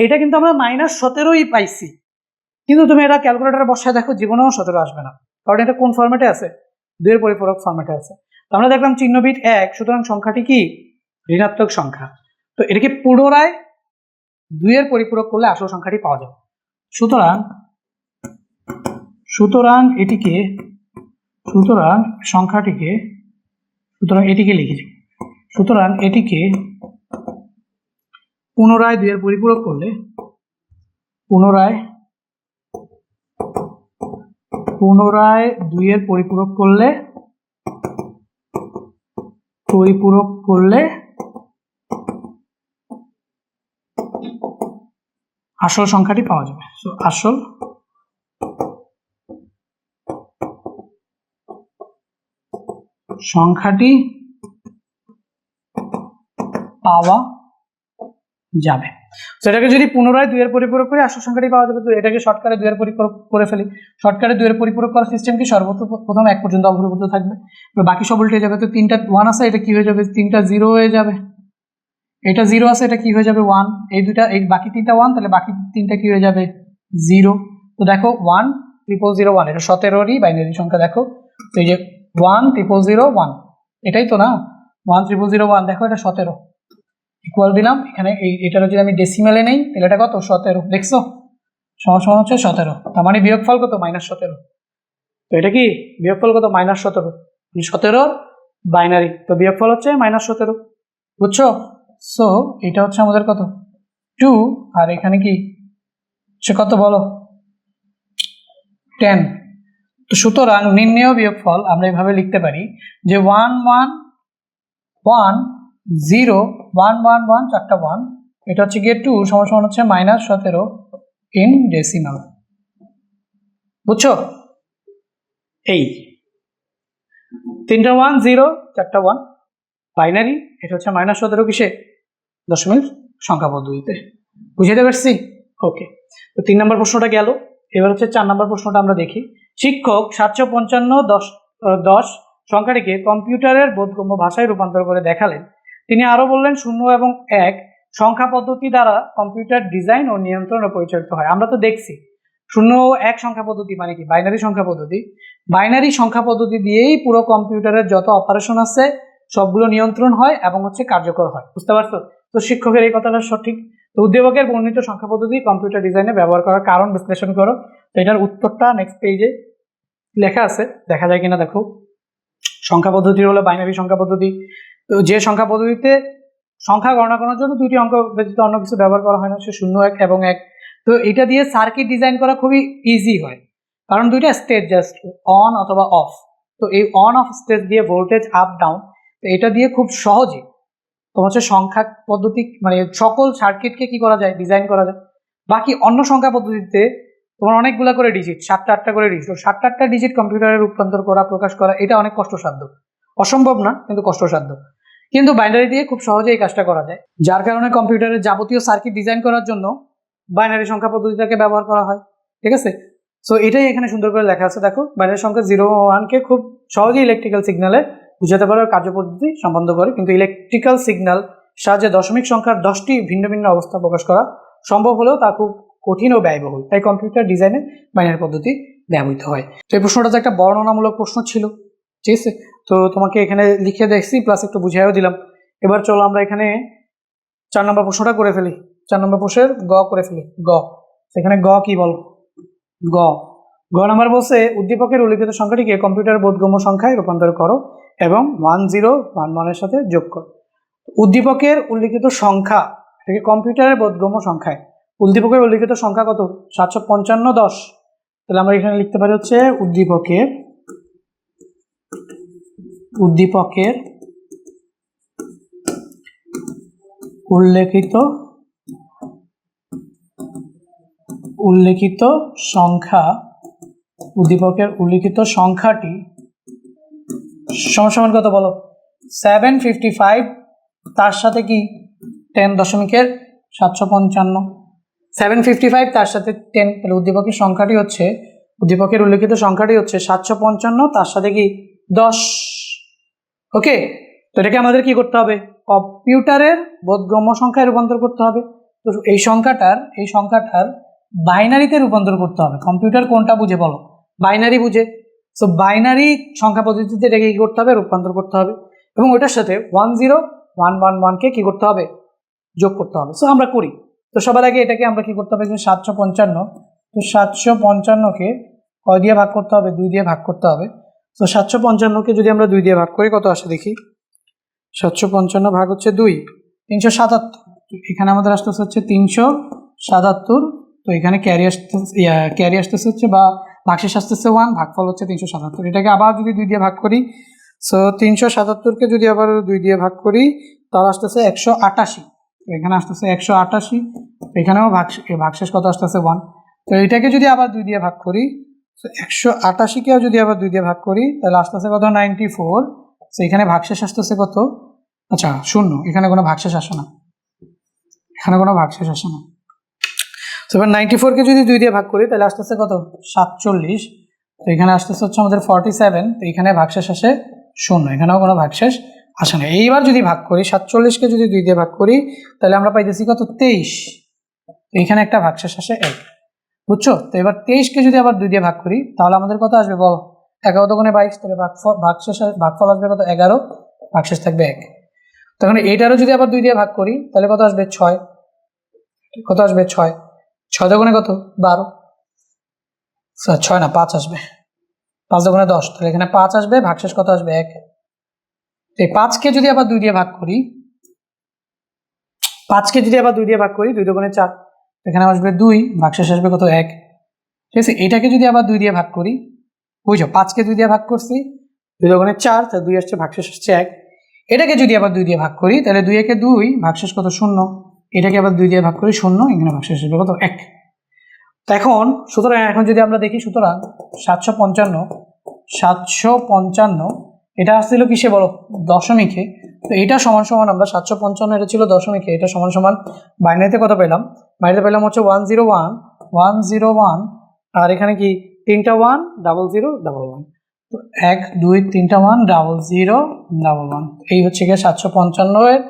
এইটা কিন্তু আমরা -17ই পাইছি, কিন্তু তুমি এটা ক্যালকুলেটরে বসায় দেখো জীবনেও 17 আসবে না, কারণ এটা কোন ফরম্যাটে আছে, 2 এর পরিপূরক ফরম্যাটে আছে। তো আমরা দেখলাম চিহ্ন বিট 1, সুতরাং সংখ্যাটি কি ঋণাত্মক সংখ্যা। তো এটাকে পুনরায় 2 এর পরিপূরক করলে আসল সংখ্যাটি পাওয়া যাবে। সুতরাং এটিকে লিখে যাও। সুতরাং এটিকে পুনরায় 2 এর পরিপূরক করলে পুনরায় 2 এর পরিপূরক করলে আসল সংখ্যাটি পাওয়া যাবে। সো আসল সংখ্যাটি পাওয়া যাবে। সেটাকে যদি পুনরায় 2 এর পরিপূরক করে আসল সংখ্যাটি পাওয়া যাবে। তো এটাকে শর্টকাটে 2 এর পরিপূরক করে ফেলি। শর্টকাটে 2 এর পরিপূরক করার সিস্টেম কি, সর্বপ্রথম 1 পর্যন্ত অপরিবর্তিত থাকবে, বাকি সব উল্টে যাবে। তো 3টা 1 আছে, এটা কি হয়ে যাবে, 3টা 0 হয়ে যাবে। এটা 0 আছে, এটা কি হয়ে যাবে 1, এই বাকি 3টা 1, তাহলে বাকি 3টা কি হয়ে যাবে 0। তো দেখো 1 0 0 1, এটা 17রই বাইনারি সংখ্যা। দেখো তো এই যে 1 0 0 1, এটাই তো না, 1 0 0 1, দেখো এটা 17, ইকুয়াল দিলাম এখানে। এটার যদি আমি ডেসিমেলে নেই তাহলে এটা কত 17, দেখছো, সমান হচ্ছে 17। তার মানে বিয়োগফল কত -17। তো এটা কি বিয়োগফল কত -17, 17 বাইনারি, তো বিয়োগফল হচ্ছে -17, বুঝছো। সো এটা হচ্ছে আমাদের কত 2, আর এখানে কি সে কত বলো 10। তো সুতরাং নির্ণেয় বিয়োগফল আমরা এইভাবে লিখতে পারি যে 1 1 1 0 1 1 1 চারটা 1, এটা হচ্ছে গিয়ে 2 সমান সমান হচ্ছে -17 ইন ডেসিমাল। বুঝছো? এই তিনটা 1 0 চারটা 1 বাইনারি, এটা হচ্ছে -17 কিসে দশমিক সংখ্যা পদ্ধতিতে। বুঝতে পারছি? ওকে, তো 3 নম্বর প্রশ্নটা গেল। এবার হচ্ছে 4 নম্বর প্রশ্নটা আমরা দেখি। শিক্ষক 755 10 সংখ্যাটিকে কম্পিউটারের বোধগম্য ভাষায় রূপান্তর করে দেখালেন। তিনি আরো বললেন 0 এবং 1 সংখ্যা পদ্ধতি দ্বারা কম্পিউটার ডিজাইন ও নিয়ন্ত্রণ পরিচালিত হয়। আমরা তো দেখছি 0 ও 1 সংখ্যা পদ্ধতি মানে কি, বাইনারি সংখ্যা পদ্ধতি। বাইনারি সংখ্যা পদ্ধতি দিয়েই পুরো কম্পিউটারের যত অপারেশন আছে সবগুলো নিয়ন্ত্রণ হয় এবং হচ্ছে কার্যকর হয়। বুঝতে পারছো? তো শিক্ষকের এই কথাটা সঠিক। তো উদ্দীপকের বর্ণিত সংখ্যা পদ্ধতি কম্পিউটার ডিজাইনে ব্যবহার করার কারণ বিশ্লেষণ করো। তো এটার উত্তরটা নেক্সট পেজে লেখা আছে, দেখা যায় কিনা দেখো। সংখ্যা পদ্ধতি হলো বাইনারি সংখ্যা পদ্ধতি। তো যে সংখ্যা পদ্ধতিতে সংখ্যা গণনা করার জন্য দুইটি অঙ্ক ব্যতীত অন্য কিছু ব্যবহার করা হয় না, সে 0 1 এবং 1। তো এটা দিয়ে সার্কিট ডিজাইন করা খুবই ইজি হয়, কারণ দুইটা স্টেজ জাস্ট অন অথবা অফ। তো এই অন অফ স্টেজ দিয়ে ভোল্টেজ আপ ডাউন, তো এটা দিয়ে খুব সহজে তোমার হচ্ছে সংখ্যা পদ্ধতি মানে সকল সার্কিটকে কি করা যায়, ডিজাইন করা যায়। বাকি অন্য সংখ্যা পদ্ধতিতে তোমার অনেকগুলা করে ডিজিট, 7টা 8টা করে ডিজিট, 7টা 8টা ডিজিট কম্পিউটারে রূপান্তর করা, প্রকাশ করা, এটা অনেক কষ্টসাধ্য। অসম্ভব না, কিন্তু কষ্টসাধ্য। কিন্তু বাইনারি দিয়ে খুব সহজে এই কাজটা করা যায়, যার কারণে কম্পিউটারের যাবতীয় সার্কিট ডিজাইন করার জন্য বাইনারি সংখ্যা পদ্ধতিটাকে ব্যবহার করা হয়। ঠিক আছে? সো এটাই এখানে সুন্দর করে লেখা আছে, দেখো। বাইনারি সংখ্যা 0 ও 1কে খুব সহজেই ইলেকট্রিক্যাল সিগন্যালে বুঝাতে পারার কার্যপদ্ধতি সম্বন্ধ করে, কিন্তু ইলেকট্রিক্যাল সিগন্যাল সাহায্যে দশমিক সংখ্যার 10টি ভিন্ন ভিন্ন অবস্থা প্রকাশ করা সম্ভব হলেও তা খুব কঠিন ও ব্যয়বহুল, তাই কম্পিউটার ডিজাইনে বাইনারি পদ্ধতি ব্যবহৃত হয়। তো এই প্রশ্নটা তো একটা বর্ণনামূলক প্রশ্ন ছিল, ঠিক আছে? তো তোমাকে এখানে লিখে দেখছি, প্লাস একটু বুঝাইও দিলাম। এবার চলো আমরা এখানে 4 নম্বর প্রশ্নটা করে ফেলি। 4 নম্বর প্রশ্নের গ করে ফেলি। গ, সেখানে গ কি বল? গ গ নাম্বার বলছে উদ্দীপকের উল্লিখিত সংখ্যাটিকে কম্পিউটার বোধগম্য সংখ্যায় রূপান্তর করো এবং 1011 এর সাথে যোগ করো। উদ্দীপকের উল্লিখিত সংখ্যা এটাকে কম্পিউটারের বোধগম্য সংখ্যায়, উদ্দীপকের উল্লিখিত সংখ্যা কত? 755 10। তাহলে আমরা এখানে লিখতে পারি হচ্ছে উদ্দীপকের উল্লেখিত সংখ্যা, উদ্দীপকের উল্লিখিত সংখ্যাটি সমান কত বলো? 755 তার সাথে কি 10 দশমিকের 755, 755 তার সাথে 10। তাহলে উদ্দীপকের সংখ্যাটি হচ্ছে, উদ্দীপকের উল্লিখিত সংখ্যাটি হচ্ছে 755 তার সাথে কি 10। ওকে, তো এটাকে আমাদের কি করতে হবে? কম্পিউটারের বোধগম্য সংখ্যায় রূপান্তর করতে হবে। তো এই সংখ্যাটার বাইনারিতে রূপান্তর করতে হবে। কম্পিউটার কোনটা বুঝে বলো? বাইনারি বুঝে। সো বাইনারি সংখ্যা পদ্ধতিতে এটাকে কি করতে হবে? রূপান্তর করতে হবে, এবং ওটার সাথে 10111কে কি করতে হবে? যোগ করতে হবে। সো আমরা করি। তো সবার আগে এটাকে আমরা কি করতে হবে? 755, তো 755কে কয় দিয়ে ভাগ করতে হবে? 2 দিয়ে ভাগ করতে হবে। তো 755কে যদি আমরা 2 দিয়ে ভাগ করি কত আসে দেখি? 755 ভাগ হচ্ছে 2, 377। এখানে আমাদের আসতেছে হচ্ছে 377। তো এখানে ক্যারি আসতেছে হচ্ছে বা ভাগশেষ আসতেছে 1, ভাগফল হচ্ছে 377। এটাকে আবার যদি 2 দিয়ে ভাগ করি, সো 377কে যদি আবার 2 দিয়ে ভাগ করি তাহলে আসতেছে 188। তো এখানে আসতেছে 188, এখানেও ভাগশেষ কত আসতেছে 1। তো এটাকে যদি আবার 2 দিয়ে ভাগ করি, তো 188কেও যদি আবার 2 দিয়ে ভাগ করি তাহলে আসতেছে কত? 94। তো এখানে ভাগশেষ আসতেছে কত? আচ্ছা 0, এখানে কোনো ভাগশেষ আসে না, তো এবার 94কে যদি 2 দিয়ে ভাগ করি তাহলে আসতেছে কত? 47। তো এখানে আসতেছে হচ্ছে আমাদের 47। তো এখানে ভাগশেষ আসে 0, এখানেও কোনো ভাগশেষ আসে না। এইবার যদি ভাগ করি 47কে যদি 2 দিয়ে ভাগ করি তাহলে আমরা পাইতেছি কত? 23। তো এখানে একটা ভাগশেষ আসে 1। বুঝছো? তো এবার 23কে যদি আবার 2 দিয়ে ভাগ করি তাহলে আমাদের কত আসবে বল? 11 দুগুণে 22, তাহলে ভাগফল আসবে কত? 11, ভাগশেষ থাকবে 1। তখন এইটারও যদি আবার 2 দিয়ে ভাগ করি তাহলে কত আসবে? 6। কত আসবে? 6। 6 দুগুণে কত? 12, 6 না 5 আসবে, 5 দুগুণে 10। তাহলে এখানে 5 আসবে, ভাগশেষ কত আসবে? 1। এই 5কে যদি আবার 2 দিয়ে ভাগ করি, 2 দুগুণে 4, এখানে আসবে 2, ভাগশেষ আসবে কত? 1। ঠিক আছে, এটাকে যদি আবার 2 দিয়ে ভাগ করি, বুঝছো 5কে 2 দিয়ে ভাগ করছি, 2 দুগুণে 4, তাহলে 2 আসছে, ভাগশেষ আসছে 1। এটাকে যদি আবার 2 দিয়ে ভাগ করি তাহলে 2 একে 2, ভাগশেষ কত 0। এটাকে আবার 2 দিয়ে ভাগ করি 0, এখানে ভাগশেষ হবে কত 1। তো এখন সুতরাং এখন যদি আমরা দেখি, সুতরাং 755 এটা আসছিল কিসে বলো, দশমিকে। তো এটা সমান সমান আমরা 755, এটা ছিল দশমিকে, এটা সমান সমান বাইনারিতে কত পেলাম, বাইনারিতে পেলাম হচ্ছে 101, আর এখানে কি 3টা 1 0011। তো 1 2 3টা 1 0011, এই হচ্ছে গিয়ে 755 এর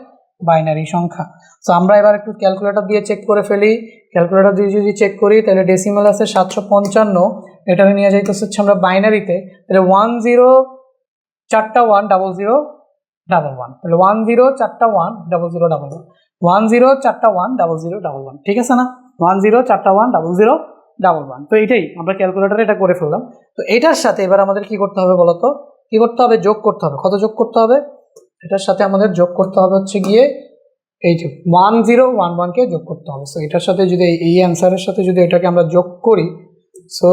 বাইনারি সংখ্যা। তো আমরা এবার একটু ক্যালকুলেটর দিয়ে চেক করে ফেলি। ক্যালকুলেটর দিয়ে যদি চেক করি তাহলে ডেসিমাল আছে 755, এটা নিয়ে যাইতেছে হচ্ছে আমরা বাইনারিতে, তাহলে 10 4টা 1 0011, তাহলে 10 4টা 1 0011, 10 4টা 1 0011, ঠিক আছে না, 10 4টা 1 0011। তো এইটাই আমরা ক্যালকুলেটরে এটা করে ফেললাম। তো এটার সাথে এবার আমাদের কি করতে হবে বলতো, কি করতে হবে, যোগ করতে হবে। কত যোগ করতে হবে, এটার সাথে আমাদের যোগ করতে হবে হচ্ছে গিয়ে এই যে 1011কে যোগ করতে হবে। সো এটার সাথে যদি এই অ্যান্সারের সাথে যদি এটাকে আমরা যোগ করি, সো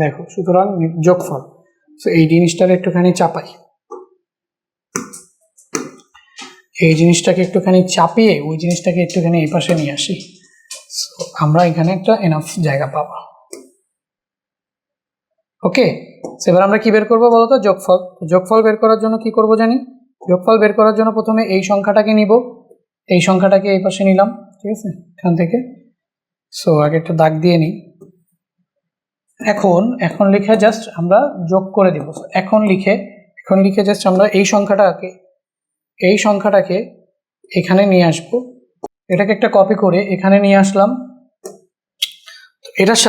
দেখো, সুতরাং যোগফল। সো এই জিনিসটাকে একটুখানি চাপাই, এই জিনিসটাকে একটুখানি চাপিয়ে ওই জিনিসটাকে একটুখানি এই পাশে নিয়ে আসি। সো আমরা এখানে একটা এনাফ জায়গা পাবো। ওকে, এবার আমরা কি বের করবো বলতো, যোগফল। যোগফল বের করার জন্য কি করব জানি, যোগফল বের করার জন্য প্রথমে এই সংখ্যাটাকে নিব, এই সংখ্যাটাকে এই পাশে নিলাম, ঠিক আছে, এখান থেকে। সো আগে একটা দাগ দিয়ে নিই। এখন লিখে জাস্ট আমরা যোগ করে দিব। এখন লিখে জাস্ট আমরা এই সংখ্যাটাকে এখানে নিয়ে আসবো, এটাকে একটা কপি করে এখানে নিয়ে আসলাম। এটার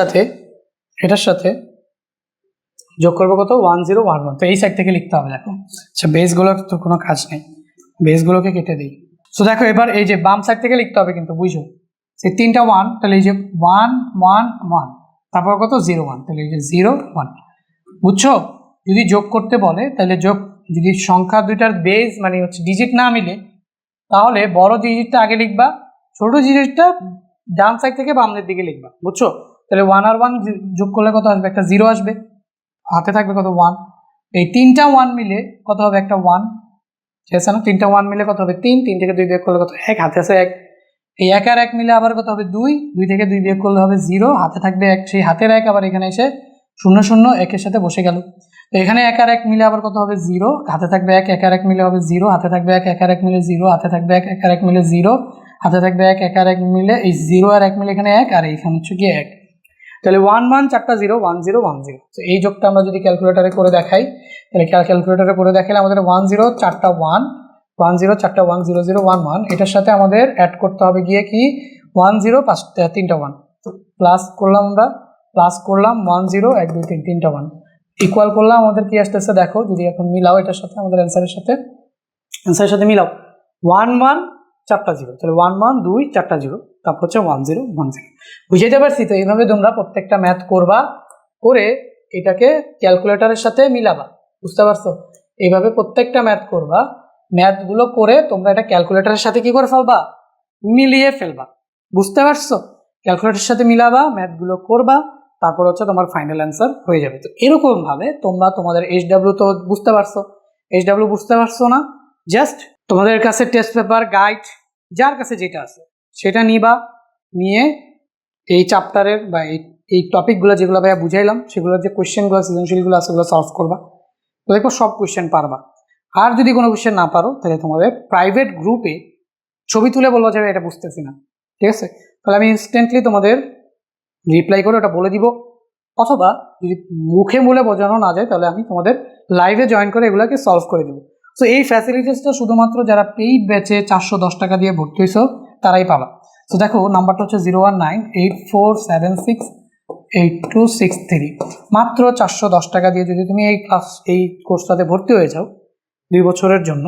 সাথে যোগ করবো কত, 1011। তো এই সাইড থেকে লিখতে হবে। দেখো, আচ্ছা, বেসগুলোর তো কোনো কাজ নেই, বেসগুলোকে কেটে দিই। সো দেখো, এবার এই যে বাম সাইড থেকে লিখতে হবে কিন্তু, বুঝো, সেই 3টা 1, তাহলে এই যে 1 1 1, তারপর কত 01, তাহলে এই যে 01, বুঝছো। যদি যোগ করতে বলে তাহলে যদি সংখ্যা দুইটার বেস মানে হচ্ছে ডিজিট না মিলে, তাহলে বড় ডিজিটটা আগে লিখবা, ছোট ডিজিটটা ডান সাইড থেকে বামের দিকে লিখবা, বুঝছো। তাহলে 1 আর 1 যোগ করলে কত আসবে, একটা 0 আসবে, হাতে থাকবে কত 1। এই 3টা 1 মিলে কত হবে, একটা 1, ঠিক আছে না। 3টা 1 মিলে কত হবে 3, 3 থেকে 2 বিয়োগ করলে কত 1, হাতে আছে 1। এই 1 আর 1 মিলে আবার কত হবে 2, 2 থেকে 2 বিয়োগ করলে হবে 0, হাতে থাকবে 1, সেই হাতের 1 আবার এখানে এসে 0 0 1 এর সাথে বসে গেল। তো এখানে 1 আর 1 মিলে আবার কত হবে 0, হাতে থাকবে 1, 1 আর 1 মিলে হবে 0, হাতে থাকবে 1, 1 আর 1 মিলে 0, হাতে থাকবে 1, 1 আর 1 মিলে 0, হাতে থাকবে 1, 1 আর 1 মিলে এই 0 আর 1 মিলে এখানে 1, আর এখানে হচ্ছে কি 1। তাহলে 1 1 4টা 0 1 0 1 0। তো এই যোগটা আমরা যদি ক্যালকুলেটরে করে দেখাই, তাহলে ক্যালকুলেটরে করে দেখালে আমাদের 10 4টা 1 10 4টা 1 0 0 1 1, এটার সাথে আমাদের অ্যাড করতে হবে গিয়ে কি 10 3টা 1। তো প্লাস করলাম, আমরা প্লাস করলাম 10 1 2 3 3টা 1, ইকুয়াল করলাম, আমাদের কি আসতেছে দেখো, যদি এখন মিলাও এটার সাথে, আমাদের অ্যান্সারের সাথে মিলাও 1 1 4টা 0, তাহলে 1 1 2 4টা 0, তারপর হচ্ছে 10 10। বুঝাইতে পারছি তো? এইভাবে তোমরা প্রত্যেকটা ম্যাথ করবা, করে এটাকে ক্যালকুলেটরের সাথে মিলাবা, বুঝতে পারছো। এইভাবে প্রত্যেকটা ম্যাথ করবা, ম্যাথগুলো করে তোমরা এটা ক্যালকুলেটরের সাথে কি করে ফেলবা, মিলিয়ে ফেলবা, বুঝতে পারছো। ক্যালকুলেটরের সাথে মিলাবা, ম্যাথগুলো করবা, তারপর হচ্ছে তোমার ফাইনাল অ্যান্সার হয়ে যাবে। তো এরকমভাবে তোমরা তোমাদের HW তো বুঝতে পারছো, HW বুঝতে পারছো না, জাস্ট তোমাদের কাছে টেস্ট পেপার, গাইড, যার কাছে যেটা আছে সেটা নিবা, নিয়ে এই চ্যাপ্টারের বা এই টপিকগুলো যেগুলো ভাইয়া বুঝাইলাম, সেগুলোর যে কোয়েশ্চেনগুলো সৃজনশীলগুলো আছে সেগুলো সলভ করবা, তো দেখো সব কোয়েশ্চেন পারবা। আর যদি কোনো কোয়েশ্চেন না পারো, তাহলে তোমাদের প্রাইভেট গ্রুপে ছবি তুলে বলবো যে এটা বুঝতেছি না, ঠিক আছে, তাহলে আমি ইনস্ট্যান্টলি তোমাদের রিপ্লাই করে ওটা বলে দিব। অথবা যদি মুখে বোঝানো না যায়, তাহলে আমি তোমাদের লাইভে জয়েন করে এগুলোকে সলভ করে দেবো। সো এই ফ্যাসিলিটিসটা শুধুমাত্র যারা পেইড ব্যাচে 410 টাকা দিয়ে ভর্তি হয়েছ তারাই পাবা। তো দেখো, নাম্বারটা হচ্ছে 01984768263, মাত্র 410 টাকা দিয়ে যদি তুমি এই কোর্সটাতে ভর্তি হয়ে যাও 2 বছরের জন্য,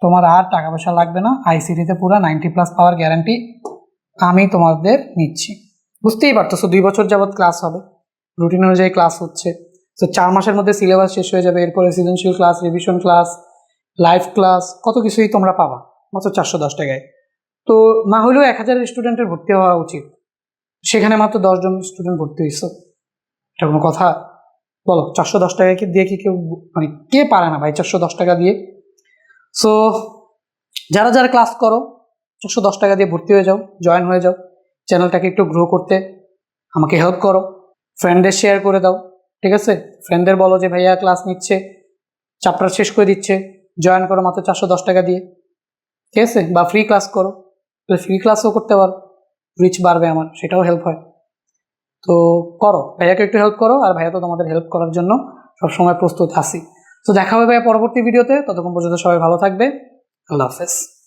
তোমার আর টাকা পয়সা লাগবে না। ICT-তে পুরো 90+ পাওয়ার গ্যারান্টি আমি তোমাদের নিচ্ছি, বুঝতেই পারতেছো। 2 বছর যাবৎ ক্লাস হবে, রুটিন অনুযায়ী ক্লাস হচ্ছে। তো 4 মাসের মধ্যে সিলেবাস শেষ হয়ে যাবে, এরপরে সৃজনশীল class, revision class, live class, কত কিছুই তোমরা পাবা মাত্র 410 টাকায়। তো না হলেও 1000 স্টুডেন্টের ভর্তি হওয়া উচিত, সেখানে মাত্র 10 জন স্টুডেন্ট ভর্তি হয়েছে, এটা কোনো কথা বলো? 410 টাকা দিয়ে কি কেউ, মানে কে পারে না ভাই 410 টাকা দিয়ে? সো যারা যারা ক্লাস করো 410 টাকা দিয়ে ভর্তি হয়ে যাও, জয়েন হয়ে যাও, চ্যানেলটাকে একটু গ্রো করতে আমাকে হেল্প করো, ফ্রেন্ডদের শেয়ার করে দাও, ঠিক আছে? ফ্রেন্ডদের বলো যে ভাইয়া ক্লাস নিচ্ছে, চ্যাপ্টার শেষ করে দিচ্ছে, জয়েন করো মাত্র 410 টাকা দিয়ে, ঠিক আছে? বা ফ্রি ক্লাস করো, ফ্রি ক্লাসও করতে পারো, রিচ বাড়বে আমার, সেটাও হেল্প হয়। তো করো, ভাইয়াকে একটু হেল্প করো, আর ভাইয়া তো তোমাদের হেল্প করার জন্য সবসময় প্রস্তুত আছি। তো দেখা হবে ভাইয়া পরবর্তী ভিডিওতে, ততক্ষণ পর্যন্ত সবাই ভালো থাকবে। আল্লাহ হাফেজ।